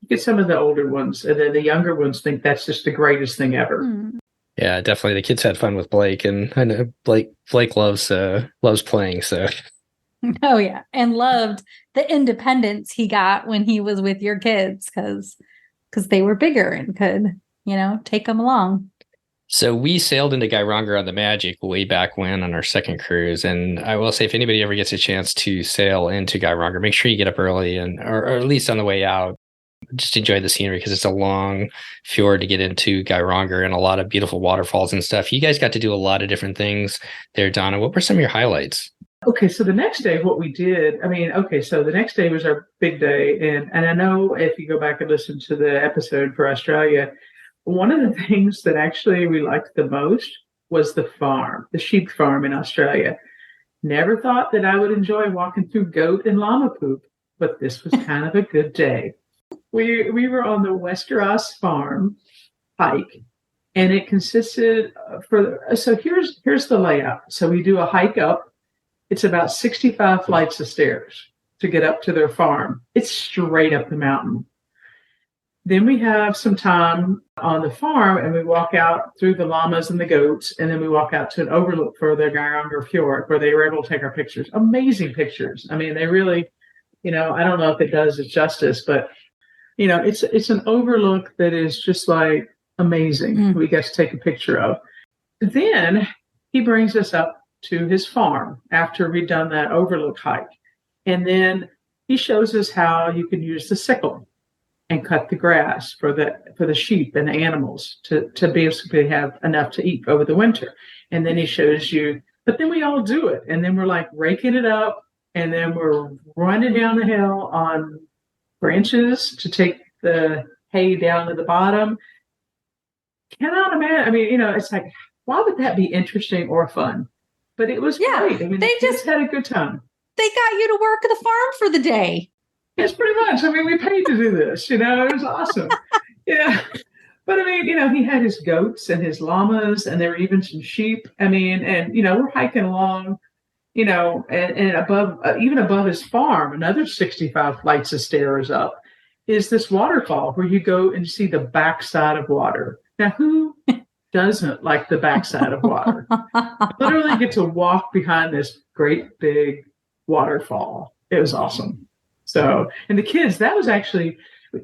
you get some of the older ones and then the younger ones think that's just the greatest thing ever. Mm. Yeah, definitely. The kids had fun with Blake, and I know Blake loves playing, so. Oh, yeah. And loved the independence he got when he was with your kids because they were bigger and could, take them along. So we sailed into Geironga on the Magic way back when on our second cruise. And I will say, if anybody ever gets a chance to sail into Geironga, make sure you get up early or at least on the way out. Just enjoy the scenery because it's a long fjord to get into Geironga and a lot of beautiful waterfalls and stuff. You guys got to do a lot of different things there, Donna. What were some of your highlights? Okay, so the next day, what we did, so the next day was our big day. And I know if you go back and listen to the episode for Australia, one of the things that actually we liked the most was the farm, the sheep farm in Australia. Never thought that I would enjoy walking through goat and llama poop, but this was kind of a good day. We were on the Westeros farm hike, and it consisted here's the layout. So we do a hike up. It's about 65 flights of stairs to get up to their farm. It's straight up the mountain. Then we have some time on the farm, and we walk out through the llamas and the goats, and then we walk out to an overlook for the Geironga Fjord, where they were able to take our pictures. Amazing pictures. I mean, they really, I don't know if it does it justice, but it's an overlook that is just like amazing. We get to take a picture of. Then he brings us up to his farm after we'd done that overlook hike. And then he shows us how you can use the sickle and cut the grass for the sheep and the animals to basically have enough to eat over the winter. And then he shows you, but then we all do it. And then we're like raking it up, and then we're running down the hill on branches to take the hay down to the bottom. Cannot imagine. I mean, it's like, why would that be interesting or fun? But it was great. I mean, they just had a good time. They got you to work the farm for the day. Yes, pretty much. I mean, we paid to do this, it was awesome. Yeah. But I mean, he had his goats and his llamas, and there were even some sheep. I mean, and, we're hiking along, and above, even above his farm, another 65 flights of stairs up is this waterfall where you go and see the backside of water. Now, who doesn't like the backside of water? Literally get to walk behind this great big waterfall. It was awesome. So, and the kids, that was actually,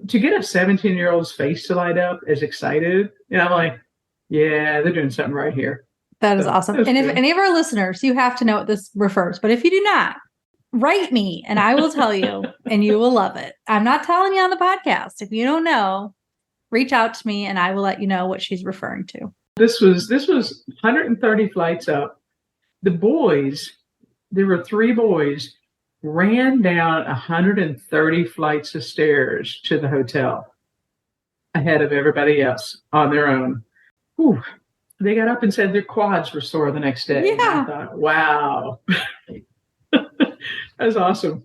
to get a 17-year-old's face to light up as excited, I'm like, yeah, they're doing something right here. That is awesome. And if any of our listeners, you have to know what this refers, but if you do not, write me and I will tell you, and you will love it. I'm not telling you on the podcast. If you don't know, reach out to me and I will let you know what she's referring to. This was 130 flights up. The boys, there were 3 boys, ran down 130 flights of stairs to the hotel ahead of everybody else on their own. Whew. They got up and said their quads were sore the next day. Yeah. I thought, wow. That was awesome.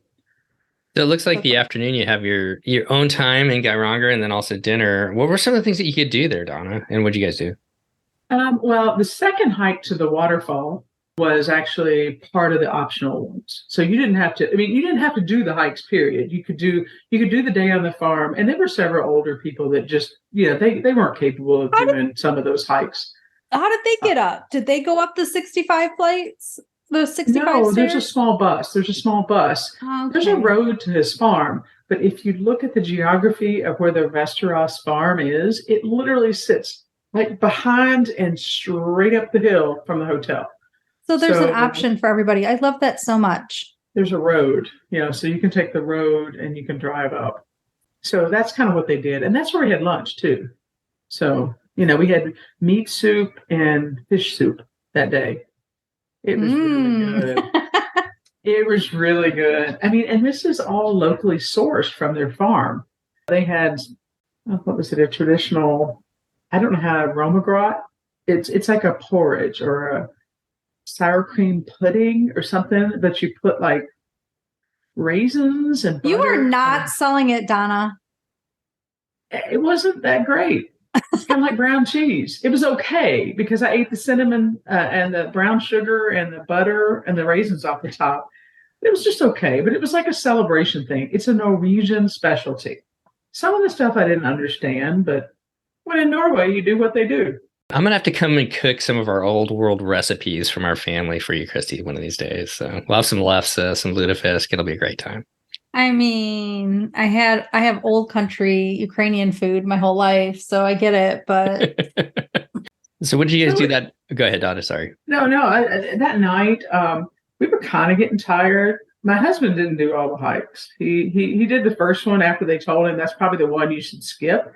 So it looks like the afternoon you have your own time in Geironga and then also dinner. What were some of the things that you could do there, Donna? And what did you guys do? Well, the second hike to the waterfall was actually part of the optional ones. So you didn't have to do the hikes, period. You could do the day on the farm. And there were several older people that just, they weren't capable of doing some of those hikes. How did they get up? Did they go up the 65 flights? Those 65 No, stairs? there's a small bus. Okay. There's a road to his farm. But if you look at the geography of where the Westeros farm is, it literally sits like behind and straight up the hill from the hotel. So there's an option for everybody. I love that so much. There's a road, so you can take the road and you can drive up. So that's kind of what they did. And that's where we had lunch too. So, we had meat soup and fish soup that day. It was really good. It was really good. I mean, and this is all locally sourced from their farm. They had, what was it, a traditional, I don't know how, romagrat. It's like a porridge or a sour cream pudding or something, but you put like raisins and butter. You are not selling it, Donna. It wasn't that great. It's kind of like brown cheese. It was okay because I ate the cinnamon and the brown sugar and the butter and the raisins off the top. It was just okay, but it was like a celebration thing. It's a Norwegian specialty. Some of the stuff I didn't understand, but when in Norway, you do what they do. I'm going to have to come and cook some of our old world recipes from our family for you, Christy, one of these days. So we'll have some lefse, some lutefisk. It'll be a great time. I mean, I have old country Ukrainian food my whole life, so I get it, but So when did you guys do that? Go ahead, Donna. Sorry. No, that night, we were kind of getting tired. My husband didn't do all the hikes. He did the first one after they told him that's probably the one you should skip.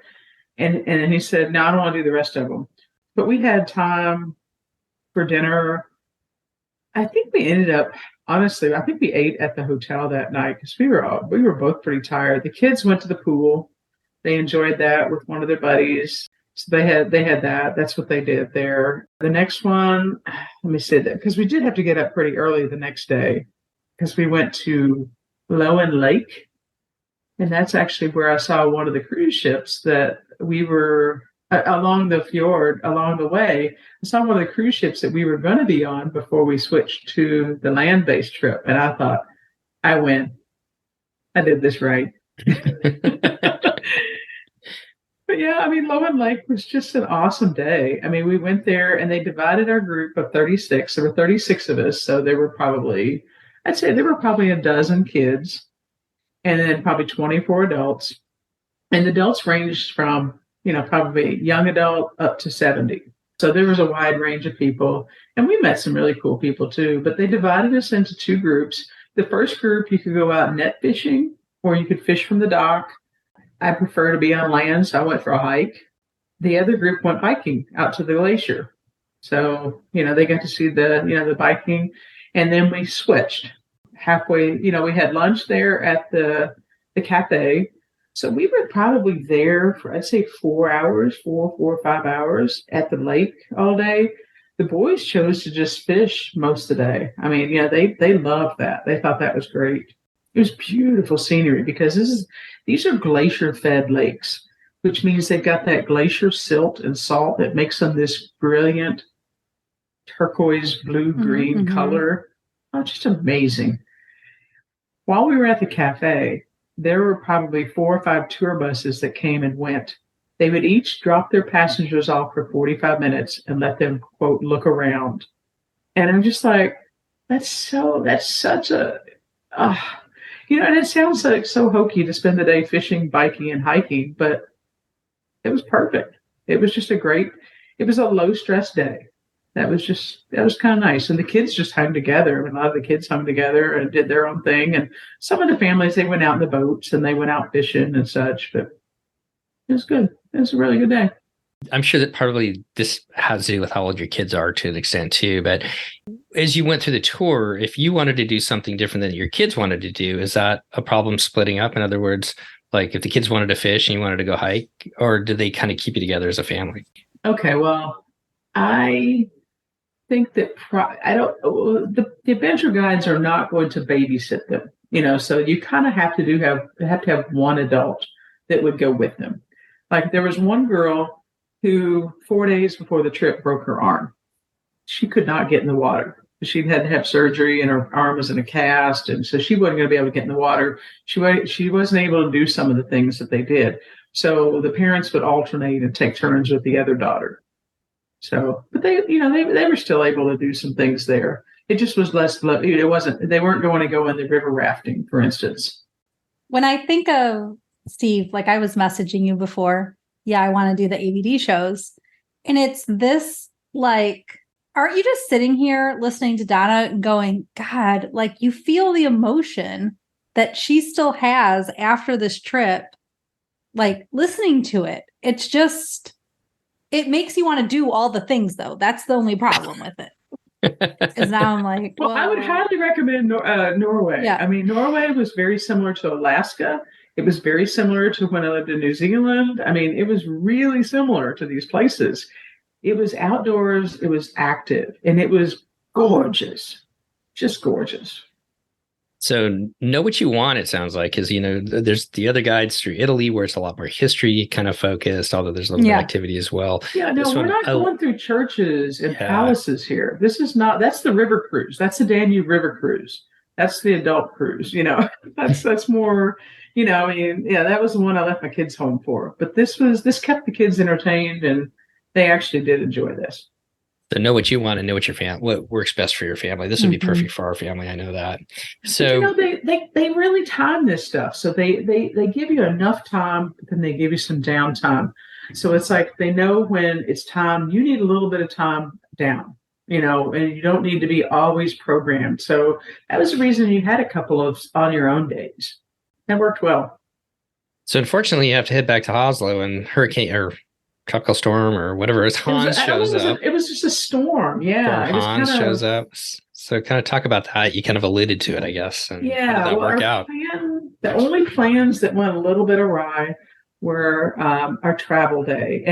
And he said, no, I don't want to do the rest of them. But we had time for dinner. I think we ended up, honestly, I think we ate at the hotel that night because we were both pretty tired. The kids went to the pool. They enjoyed that with one of their buddies. So they had that. That's what they did there. The next one, let me say that, because we did have to get up pretty early the next day because we went to Lowen Lake. And that's actually where I saw one of the cruise ships that we were along the fjord, along the way. I saw one of the cruise ships that we were going to be on before we switched to the land-based trip. And I thought, I win. I did this right. But yeah, I mean, Lowen Lake was just an awesome day. I mean, we went there and they divided our group of 36. There were 36 of us. So I'd say there were probably a dozen kids and then probably 24 adults. And the adults ranged from, probably young adult up to 70. So there was a wide range of people. And we met some really cool people too. But they divided us into two groups. The first group, you could go out net fishing or you could fish from the dock. I prefer to be on land, so I went for a hike. The other group went hiking out to the glacier. So, they got to see the biking. And then we switched halfway. We had lunch there at the cafe. So we were probably there for, I'd say 4 hours, 4 or 5 hours at the lake all day. The boys chose to just fish most of the day. I mean, they loved that. They thought that was great. It was beautiful scenery because these are glacier-fed lakes, which means they've got that glacier silt and salt that makes them this brilliant turquoise, blue-green color. Oh, just amazing. While we were at the cafe, there were probably 4 or 5 tour buses that came and went. They would each drop their passengers off for 45 minutes and let them, quote, look around. And I'm just like, that's such a... and it sounds like so hokey to spend the day fishing, biking, and hiking, but it was perfect. It was just it was a low stress day. That was kind of nice. And the kids just hung together. I mean, a lot of the kids hung together and did their own thing. And some of the families, they went out in the boats and they went out fishing and such, but it was good. It was a really good day. I'm sure that probably this has to do with how old your kids are to an extent too. But as you went through the tour, if you wanted to do something different than your kids wanted to do, is that a problem splitting up? In other words, like if the kids wanted to fish and you wanted to go hike, or did they kind of keep you together as a family? Okay, well, I think that the adventure guides are not going to babysit them, so you kind of have to have one adult that would go with them. Like there was one girl who 4 days before the trip broke her arm. She could not get in the water. She'd had to have surgery and her arm was in a cast. And so she wasn't going to be able to get in the water. She wasn't able to do some of the things that they did. So the parents would alternate and take turns with the other daughter. So, but they were still able to do some things there. It just was less, they weren't going to go in the river rafting, for instance. When I think of Steve, like I was messaging you before, yeah, I want to do the AVD shows. And it's this, like, aren't you just sitting here listening to Donna and going, God, like you feel the emotion that she still has after this trip, like listening to it. It's just, it makes you want to do all the things though. That's the only problem with it. Is now I'm like, well, I would highly recommend Norway. Yeah. I mean, Norway was very similar to Alaska. It was very similar to when I lived in New Zealand. I mean, it was really similar to these places. It was outdoors, it was active, and it was gorgeous, just gorgeous. So know what you want, it sounds like, because, there's the other guides through Italy where it's a lot more history kind of focused, although there's a little bit of activity as well. Yeah, no, we're not going through churches and palaces here. That's the river cruise. That's the Danube River cruise. That's the adult cruise, that's more, that was the one I left my kids home for. But this kept the kids entertained and they actually did enjoy this. So know what you want and know what works best for your family. This would be perfect for our family. I know that. So they really time this stuff. So they give you enough time, but then they give you some downtime. So it's like they know when it's time, you need a little bit of time down, and you don't need to be always programmed. So that was the reason you had a couple of on your own days. That worked well. So unfortunately, you have to head back to Oslo, and hurricane or tropical storm or whatever Hans shows up. It was just a storm. Yeah. Hans shows up. So kind of talk about that. You kind of alluded to it, I guess. And how did that work out? The only plans that went a little bit awry were our travel day.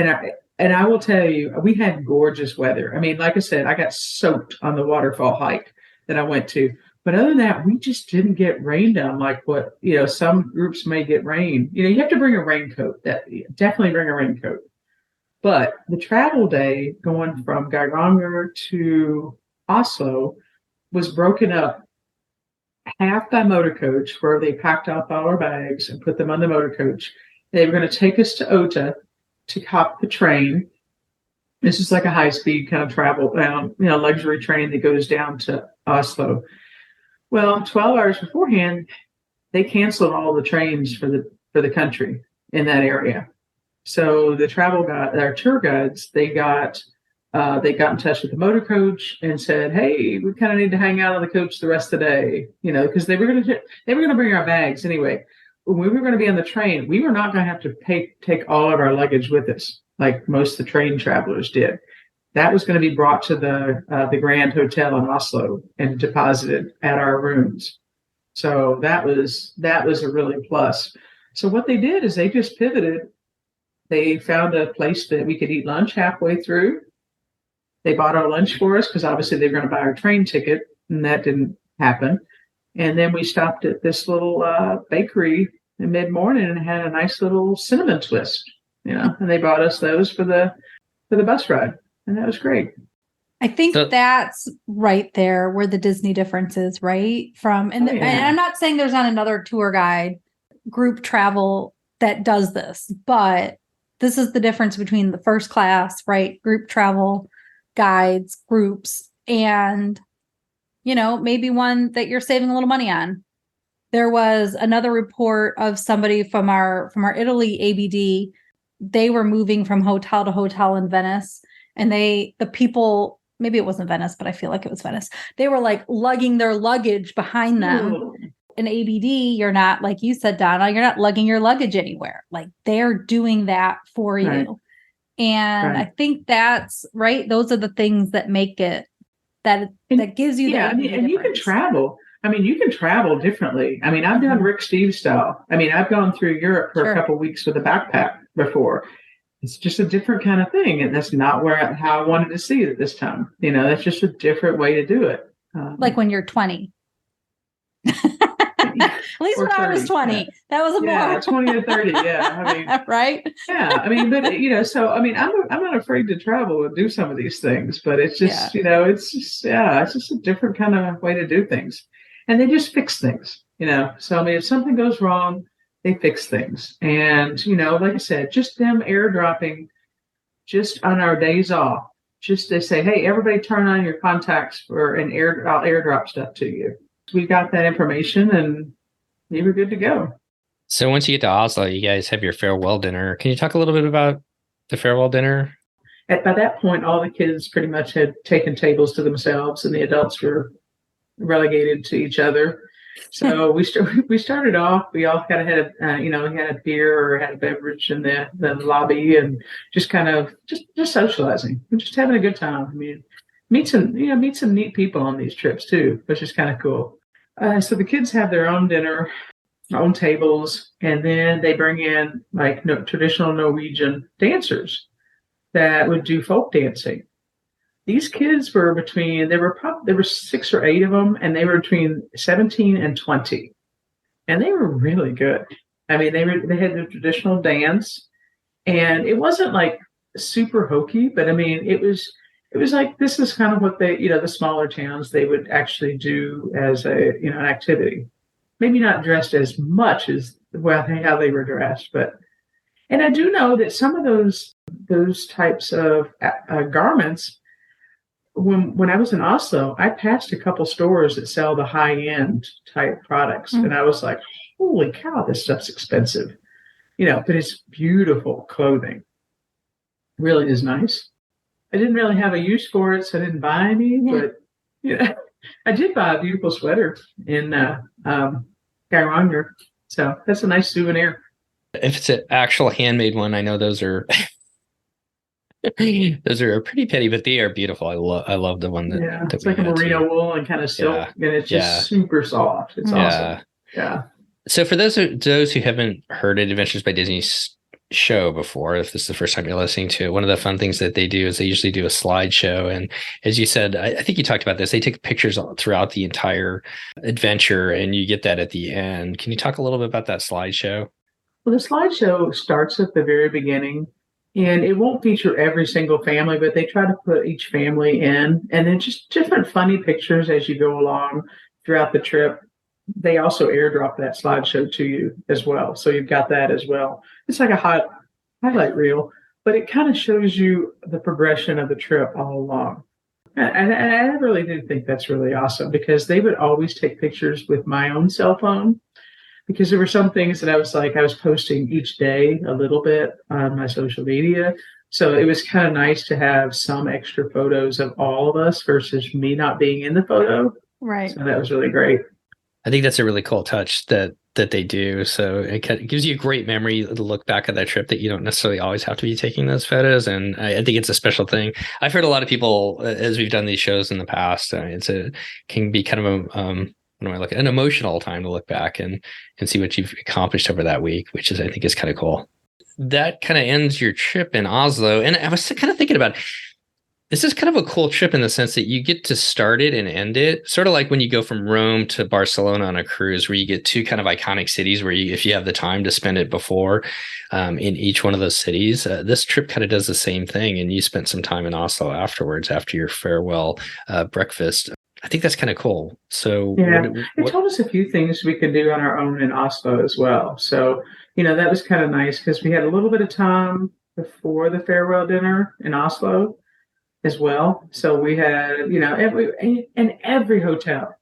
And I will tell you, we had gorgeous weather. I mean, like I said, I got soaked on the waterfall hike that I went to. But other than that, we just didn't get rained on like what, some groups may get rain. You have to bring a raincoat. Definitely bring a raincoat. But the travel day going from Geiranger to Oslo was broken up half by motor coach, where they packed up all our bags and put them on the motor coach. They were going to take us to Ota to hop the train. This is like a high-speed kind of travel down, luxury train that goes down to Oslo. Well, 12 hours beforehand, they canceled all the trains for the country in that area. So the our tour guides, they got in touch with the motor coach and said, "Hey, we kind of need to hang out on the coach the rest of the day," because they were going to bring our bags anyway. When we were going to be on the train, we were not going to have to take all of our luggage with us, like most of the train travelers did. That was going to be brought to the Grand Hotel in Oslo and deposited at our rooms. So that was a really plus. So what they did is they just pivoted. They found a place that we could eat lunch halfway through. They bought our lunch for us because obviously they were going to buy our train ticket, and that didn't happen. And then we stopped at this little bakery in mid-morning and had a nice little cinnamon twist, and they bought us those for the bus ride. And that was great. I think that's right there where the Disney difference is, right? And I'm not saying there's not another tour guide group travel that does this, but this is the difference between the first class, right? Group travel guides, groups, and, maybe one that you're saving a little money on. There was another report of somebody from our Italy ABD. They were moving from hotel to hotel in Venice. And the people, maybe it wasn't Venice, but I feel like it was Venice. They were like lugging their luggage behind them. Ooh. In ABD, you're not, like you said, Donna, you're not lugging your luggage anywhere. Like they're doing that for you. Right. And I think that's right. Those are the things that make it that gives you and you can travel. I mean, you can travel differently. I mean, I've done Rick Steves style. I mean, I've gone through Europe for a couple of weeks with a backpack before. It's just a different kind of thing. And that's not how I wanted to see it this time. That's just a different way to do it. Like when you're 20. At least when 30, I was 20, that was more 20 or 30. Yeah. I mean, right. Yeah. I mean, but so, I mean, I'm not afraid to travel and do some of these things, but it's just, it's just a different kind of way to do things. And they just fix things, So, I mean, if something goes wrong, they fix things. And, like I said, just them airdropping just on our days off, just they say, "Hey, everybody turn on your contacts I'll airdrop stuff to you." We got that information and we were good to go. So once you get to Oslo, you guys have your farewell dinner. Can you talk a little bit about the farewell dinner? By that point, all the kids pretty much had taken tables to themselves and the adults were relegated to each other. So we started off. We all kind of had we had a beer or had a beverage in the lobby and just kind of just socializing. We're just having a good time. I mean, meet some neat people on these trips too, which is kind of cool. So the kids have their own dinner, own tables, and then they bring in like traditional Norwegian dancers that would do folk dancing. These kids were there were 6 or 8 of them, and they were between 17 and 20, and they were really good. I mean, they had the traditional dance, and it wasn't like super hokey, but I mean, it was like, this is kind of what they, the smaller towns, they would actually do as an activity. Maybe not dressed as much as how they were dressed, and I do know that some of those types of garments, when I was in Oslo, I passed a couple stores that sell the high-end type products. Mm-hmm. And I was like, holy cow, this stuff's expensive, but it's beautiful clothing. really is nice. I didn't really have a use for it, so I didn't buy any, but I did buy a beautiful sweater in Geiranger. So that's a nice souvenir. If it's an actual handmade one, I know those are those are pretty petty, but they are beautiful. I love the one that it's like a merino wool and kind of silk, and it's just super soft. It's awesome. Yeah. So for those who haven't heard an Adventures by Disney show before, if this is the first time you're listening to it, one of the fun things that they do is they usually do a slideshow. And as you said, I think you talked about this, they take pictures throughout the entire adventure and you get that at the end. Can you talk a little bit about that slideshow? Well, the slideshow starts at the very beginning, and it won't feature every single family, but they try to put each family in, and then just different funny pictures as you go along throughout the trip. They also airdrop that slideshow to you as well. So you've got that as well. It's like a highlight reel, but it kind of shows you the progression of the trip all along. And I really do think that's really awesome, because they would always take pictures with my own cell phone, because there were some things that I was posting each day a little bit on my social media. So it was kind of nice to have some extra photos of all of us versus me not being in the photo. Right. So that was really great. I think that's a really cool touch that they do. So it gives you a great memory to look back at that trip, that you don't necessarily always have to be taking those photos. And I think it's a special thing. I've heard a lot of people, as we've done these shows in the past, can be kind of an emotional time to look back and see what you've accomplished over that week, which I think is kind of cool. That kind of ends your trip in Oslo. And I was kind of thinking about, this is kind of a cool trip in the sense that you get to start it and end it, sort of like when you go from Rome to Barcelona on a cruise, where you get two kind of iconic cities where if you have the time to spend it before in each one of those cities. This trip kind of does the same thing, and you spent some time in Oslo afterwards after your farewell breakfast. I think that's kind of cool. So it told us a few things we could do on our own in Oslo as well. So, that was kind of nice, because we had a little bit of time before the farewell dinner in Oslo as well. So we had, every hotel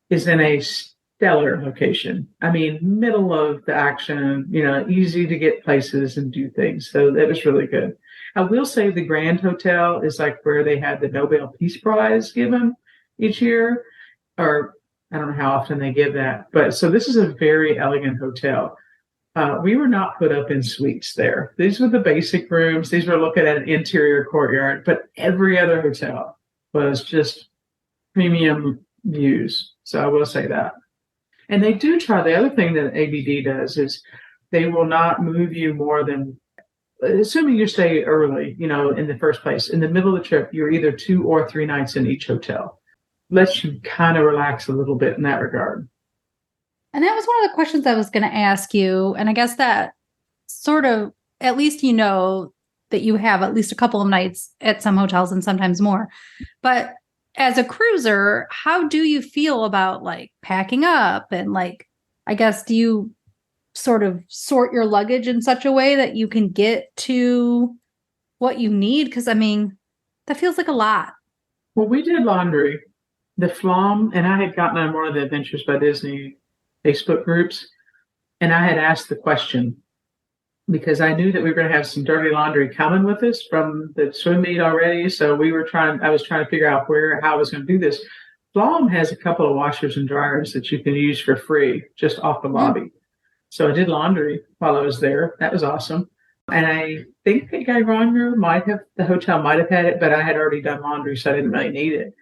is in a stellar location. I mean, middle of the action, easy to get places and do things. So that was really good. I will say the Grand Hotel is like where they had the Nobel Peace Prize given each year, or I don't know how often they give that. But so this is a very elegant hotel. We were not put up in suites there. These were the basic rooms. These were looking at an interior courtyard, but every other hotel was just premium views. So I will say that. And they do try, the other thing that ABD does is they will not move you more than, assuming you stay early, in the first place, in the middle of the trip, you're either 2 or 3 nights in each hotel. Lets you kind of relax a little bit in that regard. And that was one of the questions I was going to ask you. And I guess that sort of, at least that you have at least a couple of nights at some hotels and sometimes more. But as a cruiser, how do you feel about like packing up? And like, I guess, do you sort of sort your luggage in such a way that you can get to what you need? Because, I mean, that feels like a lot. Well, we did laundry. The Flom, and I had gotten on one of the Adventures by Disney Facebook groups, and I had asked the question because I knew that we were going to have some dirty laundry coming with us from the swim meet already. So I was trying to figure out how I was going to do this. Flom has a couple of washers and dryers that you can use for free just off the lobby. So I did laundry while I was there. That was awesome. And I think the Geiranger the hotel might have had it, but I had already done laundry, so I didn't really need it.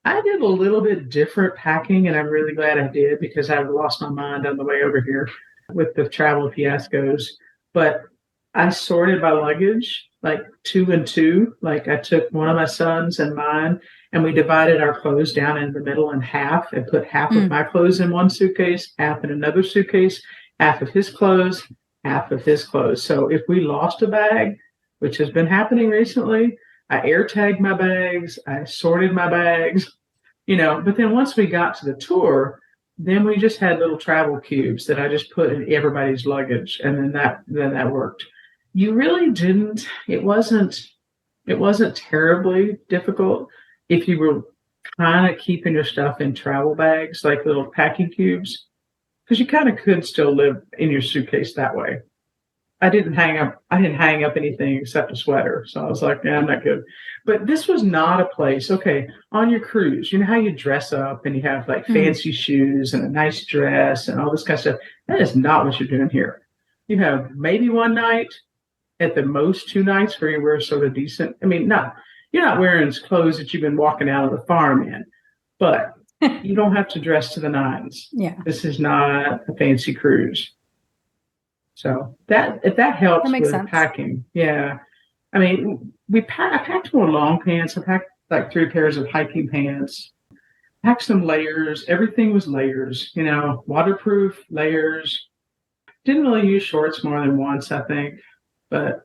I did a little bit different packing, and I'm really glad I did, because I lost my mind on the way over here with the travel fiascos. But I sorted my luggage like 2 and 2. Like I took one of my sons and mine, and we divided our clothes down in the middle in half and put half of my clothes in one suitcase, half in another suitcase, half of his clothes, half of his clothes. So if we lost a bag, which has been happening recently, I air tagged my bags, I sorted my bags, but then once we got to the tour, then we just had little travel cubes that I just put in everybody's luggage. And then that worked. You really didn't, it wasn't terribly difficult if you were kind of keeping your stuff in travel bags, like little packing cubes, because you kind of could still live in your suitcase that way. I didn't hang up anything except a sweater. So I was like, yeah, I'm not good. But this was not a place. Okay, on your cruise, you know how you dress up and you have like fancy shoes and a nice dress and all this kind of stuff. That is not what you're doing here. You have maybe one night, at the most 2 nights, where you wear sort of decent. I mean, you're not wearing clothes that you've been walking out of the farm in, but you don't have to dress to the nines. Yeah. This is not a fancy cruise. So if that helps with sense. packing. Yeah. I mean, I packed more long pants. I packed like 3 pairs of hiking pants, packed some layers. Everything was layers, waterproof layers. Didn't really use shorts more than once, I think. But of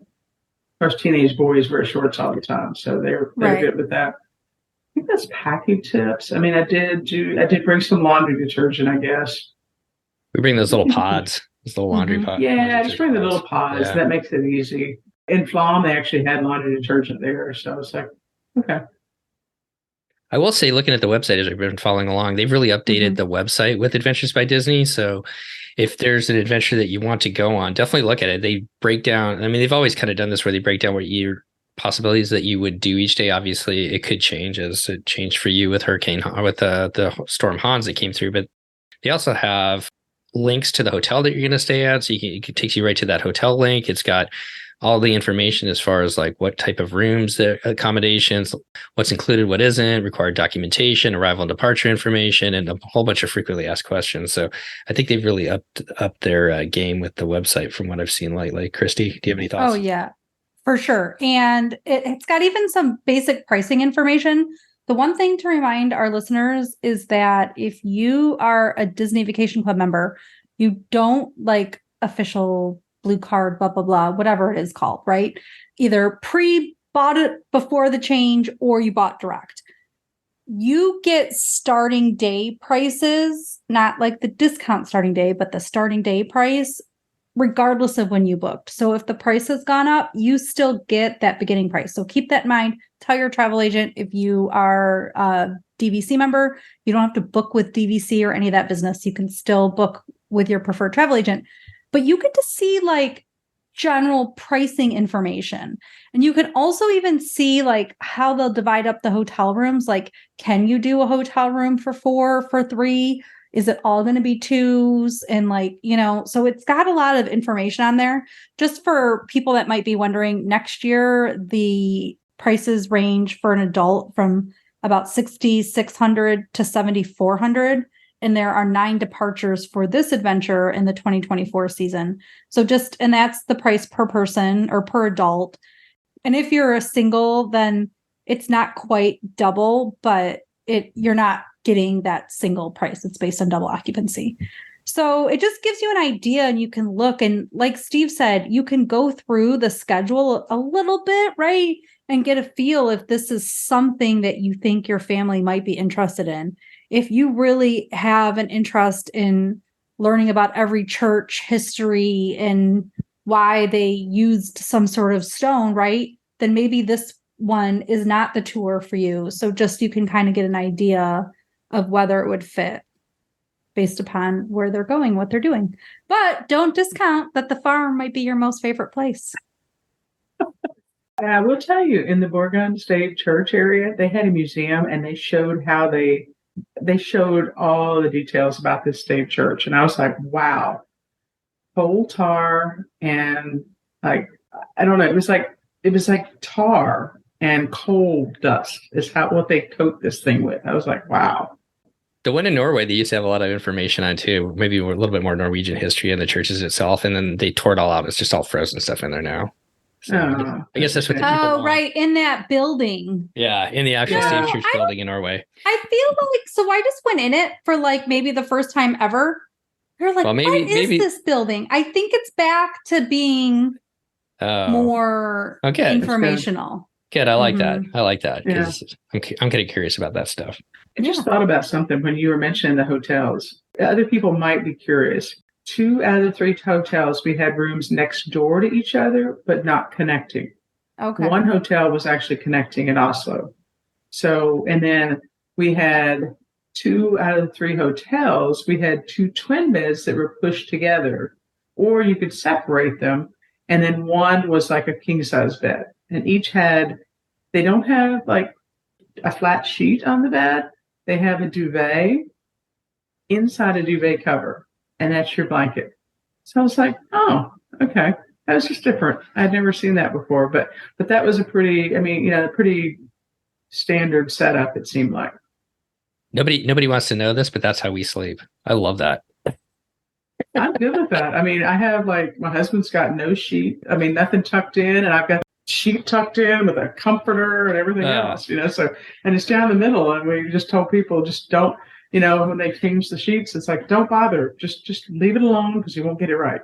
course, teenage boys wear shorts all the time. So they're good with that. I think that's packing tips. I mean, I did bring some laundry detergent, I guess. We bring those little pods. Those little laundry pods. Yeah, just bring the little pods. Yeah. That makes it easy. In Flom, they actually had laundry detergent there. So it's like, okay. I will say, looking at the website as I've been following along, they've really updated the website with Adventures by Disney. So if there's an adventure that you want to go on, definitely look at it. They break down, I mean, they've always kind of done this where they break down what your possibilities that you would do each day. Obviously, it could change as it changed for you with the Storm Hans that came through. But they also have links to the hotel that you're going to stay at. So it takes you right to that hotel link. It's got all the information as far as like what type of rooms, the accommodations, what's included, what isn't, required documentation, arrival and departure information, and a whole bunch of frequently asked questions. So I think they've really upped their game with the website from what I've seen lately. Christy, do you have any thoughts? Oh, yeah, for sure. And it's got even some basic pricing information. The one thing to remind our listeners is that if you are a Disney Vacation Club member, you don't like official Blue Card, blah, blah, blah, whatever it is called, right? Either pre-bought it before the change or you bought direct. You get starting day prices, not like the discount starting day, but the starting day price, regardless of when you booked. So if the price has gone up, you still get that beginning price. So keep that in mind. Tell your travel agent if you are a DVC member, you don't have to book with DVC or any of that business. You can still book with your preferred travel agent, but you get to see like general pricing information. And you can also even see like how they'll divide up the hotel rooms. Like, can you do a hotel room for 4, for 3? Is it all going to be 2s? And like, so it's got a lot of information on there. Just for people that might be wondering, next year, the prices range for an adult from about $6,600 to $7,400. And there are 9 departures for this adventure in the 2024 season. So and that's the price per person or per adult. And if you're a single, then it's not quite double, but you're not getting that single price. It's based on double occupancy. So it just gives you an idea, and you can look, and like Steve said, you can go through the schedule a little bit, right? And get a feel if this is something that you think your family might be interested in. If you really have an interest in learning about every church history and why they used some sort of stone, right? Then maybe this one is not the tour for you. So just you can kind of get an idea of whether it would fit based upon where they're going, what they're doing. But don't discount that the farm might be your most favorite place. I will tell you, in the Bourgogne State Church area, they had a museum, and they showed how they showed all the details about this stave church. And I was like, wow, coal tar and like, I don't know, it was like tar and coal dust is what they coat this thing with. I was like, wow. The one in Norway, they used to have a lot of information on too, maybe a little bit more Norwegian history and the churches itself. And then they tore it all out. It's just all frozen stuff in there now. So I guess that's what the people want. Right. In that building. Yeah. In the actual Stave Church building in Norway. I feel like, so I just went in it for like maybe the first time ever. You're like, well, what is this building? I think it's back to being more informational. Good. I like that. I like that because I'm kind of curious about that stuff. I just thought about something when you were mentioning the hotels. Other people might be curious. 2 out of the 3 hotels, we had rooms next door to each other, but not connecting. Okay. One hotel was actually connecting in Oslo. So, and then we had 2 out of the 3 hotels, we had 2 twin beds that were pushed together, or you could separate them And then one was like a king size bed. And each they don't have like a flat sheet on the bed. They have a duvet inside a duvet cover, and that's your blanket. So I was like, oh, okay. That was just different. I'd never seen that before, but that was a pretty standard setup, it seemed like. Nobody wants to know this, but that's how we sleep. I love that. I'm good with that. I mean, I have my husband's got no sheet. I mean, nothing tucked in, and I've got sheet tucked in with a comforter and everything else, So, and it's down the middle, and we just told people just don't, when they change the sheets, it's like, don't bother. Just leave it alone because you won't get it right.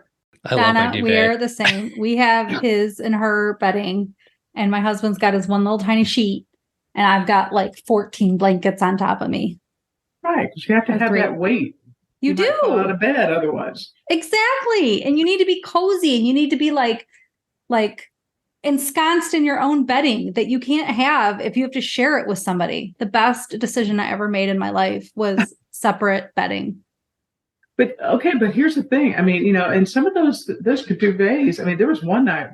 Donna, we are the same. We have his and her bedding, and my husband's got his one little tiny sheet, and I've got like 14 blankets on top of me. Right, because you have to have that weight. You do. Might fall out of bed otherwise. Exactly, and you need to be cozy, and you need to be like ensconced in your own bedding that you can't have if you have to share it with somebody. The best decision I ever made in my life was separate bedding. But here's the thing. I mean, and some of those duvets, I mean, there was one night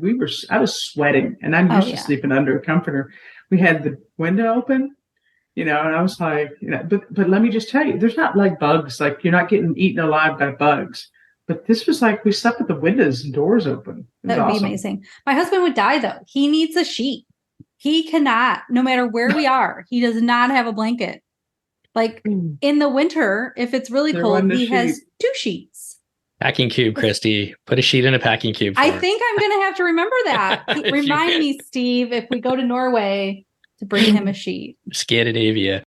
I was sweating, and I'm used to sleeping under a comforter. We had the window open, and I was like, but let me just tell you, there's not like bugs, like you're not getting eaten alive by bugs. But this was like, we slept with the windows and doors open. That would be amazing. My husband would die though. He needs a sheet. He cannot, no matter where we are, he does not have a blanket. Like in the winter, if it's really cold, he has 2 sheets. Packing cube, Christy. Put a sheet in a packing cube. I think I'm going to have to remember that. Remind me, Steve, if we go to Norway, to bring him a sheet. Scandinavia.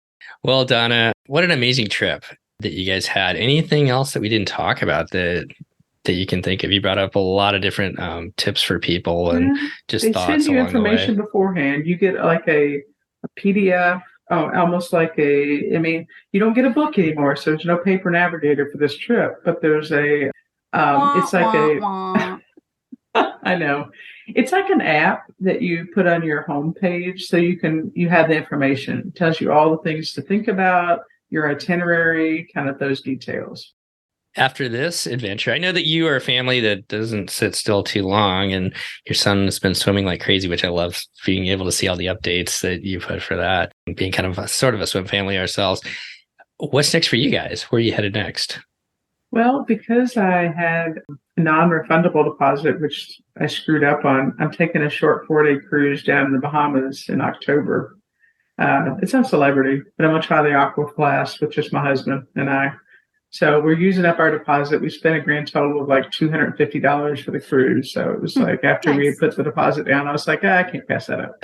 Well, Donna, what an amazing trip that you guys had. Anything else that we didn't talk about that you can think of? You brought up a lot of different tips for people and just thoughts along the way. They send you information beforehand. You get like a PDF. Oh, almost like you don't get a book anymore, so there's no paper navigator for this trip, but there's it's like I know. It's like an app that you put on your homepage, so you have the information. It tells you all the things to think about, your itinerary, kind of those details. After this adventure, I know that you are a family that doesn't sit still too long, and your son has been swimming like crazy, which I love being able to see all the updates that you put for that, and being kind of sort of a swim family ourselves. What's next for you guys? Where are you headed next? Well, because I had a non-refundable deposit, which I screwed up on, I'm taking a short 4-day cruise down in the Bahamas in October. It's on Celebrity, but I'm going to try the Aqua class with just my husband and I. So we're using up our deposit. We spent a grand total of like $250 for the cruise. So it was like after we had put the deposit down, I was like, I can't pass that up.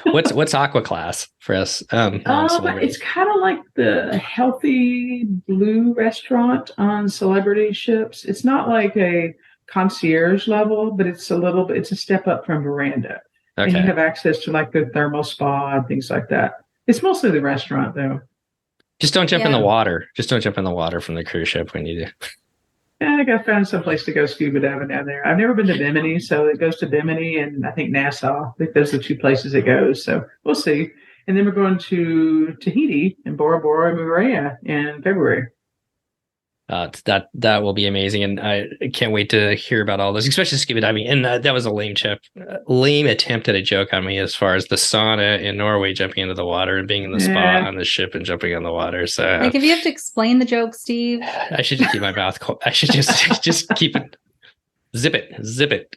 What's Aqua Class for us? It's kind of like the Healthy Blue restaurant on Celebrity ships. It's not like a concierge level, but it's a step up from Veranda. Okay. And you have access to like the thermal spa and things like that. It's mostly the restaurant though. Just don't jump in the water. Just don't jump in the water from the cruise ship when you do. I got found some place to go scuba diving down there. I've never been to Bimini, so it goes to Bimini and I think Nassau. I think those are the 2 places it goes. So we'll see. And then we're going to Tahiti and Bora Bora and Moorea in February. That will be amazing, and I can't wait to hear about all this, especially scuba diving. And that was a lame attempt at a joke on me as far as the sauna in Norway, jumping into the water and being in the spa on the ship and jumping on the water. So, like, if you have to explain the joke, Steve, I should just keep my mouth closed. I should just keep it, zip it.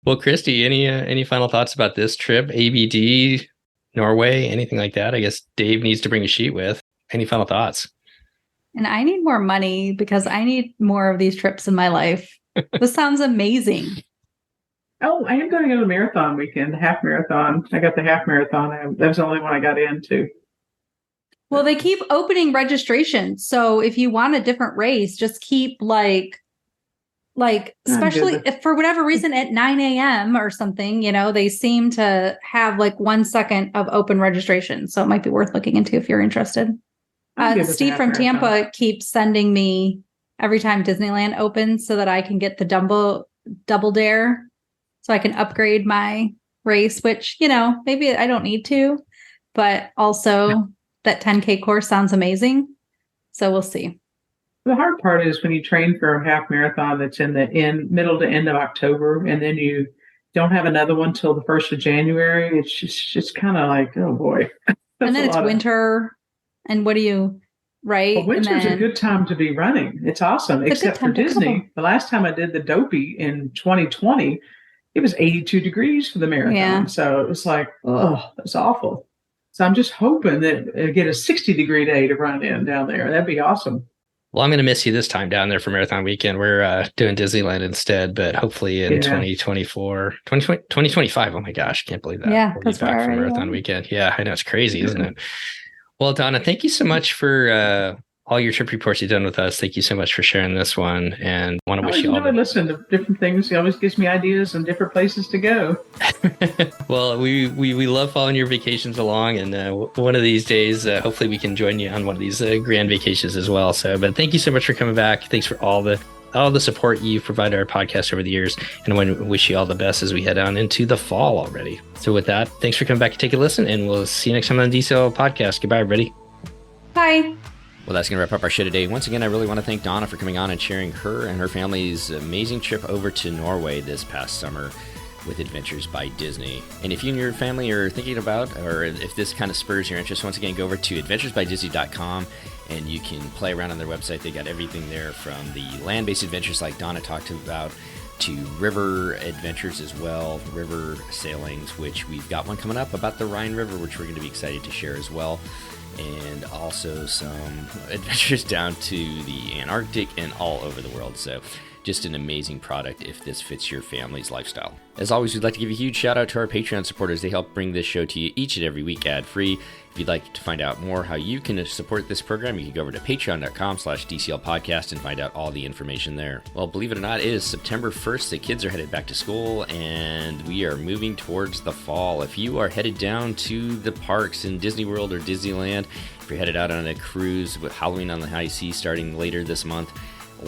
Well, Christy, any final thoughts about this trip? ABD, Norway, anything like that? I guess Dave needs to bring a sheet with. Any final thoughts? And I need more money because I need more of these trips in my life. This sounds amazing. Oh, I am going to go to the marathon weekend, the half marathon. I got the half marathon. That was the only one I got into. Well, they keep opening registration. So if you want a different race, just keep especially if for whatever reason at 9 a.m. or something, they seem to have like 1 second of open registration. So it might be worth looking into if you're interested. Steve from Tampa keeps sending me every time Disneyland opens so that I can get the double dare so I can upgrade my race, which, maybe I don't need to, but also that 10K course sounds amazing. So we'll see. The hard part is when you train for a half marathon that's in the middle to end of October, and then you don't have another one till the 1st of January. It's just kind of like, oh boy. And then it's winter. And what do you, right? Well, winter's a good time to be running. It's awesome, except for Disney. The last time I did the Dopey in 2020, it was 82 degrees for the marathon. Yeah. So it was like, oh, it's awful. So I'm just hoping that I get a 60-degree day to run in down there. That'd be awesome. Well, I'm going to miss you this time down there for Marathon Weekend. We're doing Disneyland instead, but hopefully in 2025. Oh my gosh, can't believe that. Yeah, we'll be back for Marathon Weekend. Yeah, I know, it's crazy, isn't it? Well, Donna, thank you so much for all your trip reports you've done with us. Thank you so much for sharing this one, and want to wish you all. I listen to different things. He always gives me ideas and different places to go. Well, we love following your vacations along, and one of these days, hopefully, we can join you on one of these grand vacations as well. So, but thank you so much for coming back. Thanks for all the support you've provided our podcast over the years, and I want to wish you all the best as we head on into the fall already. So, with that, thanks for coming back to take a listen, and we'll see you next time on the DCL podcast. Goodbye, everybody. Bye. Well, that's going to wrap up our show today. Once again, I really want to thank Donna for coming on and sharing her and her family's amazing trip over to Norway this past summer with Adventures by Disney. And if you and your family are thinking about, or if this kind of spurs your interest, once again, go over to adventuresbydisney.com and you can play around on their website. They got everything there, from the land-based adventures like Donna talked about to river adventures as well, river sailings, which we've got one coming up about the Rhine River, which we're going to be excited to share as well. And also some adventures down to the Antarctic and all over the world. So just an amazing product if this fits your family's lifestyle. As always, we'd like to give a huge shout out to our Patreon supporters. They help bring this show to you each and every week ad-free. If you'd like to find out more how you can support this program, you can go over to patreon.com/DCL podcast and find out all the information there. Well, believe it or not, it is September 1st. The kids are headed back to school and we are moving towards the fall. If you are headed down to the parks in Disney World or Disneyland, if you're headed out on a cruise with Halloween on the High Seas starting later this month,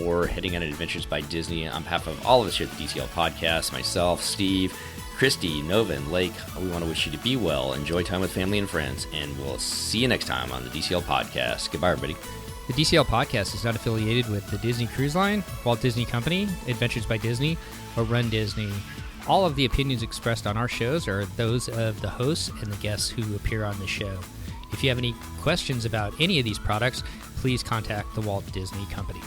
or heading on Adventures by Disney, on behalf of all of us here at the DCL podcast, myself, Steve, Christy, Nova, and Lake, we want to wish you to be well, enjoy time with family and friends, and we'll see you next time on the DCL podcast. Goodbye, everybody. The DCL podcast is not affiliated with the Disney Cruise Line, Walt Disney Company, Adventures by Disney, or Run Disney. All of the opinions expressed on our shows are those of the hosts and the guests who appear on the show. If you have any questions about any of these products, please contact the Walt Disney Company.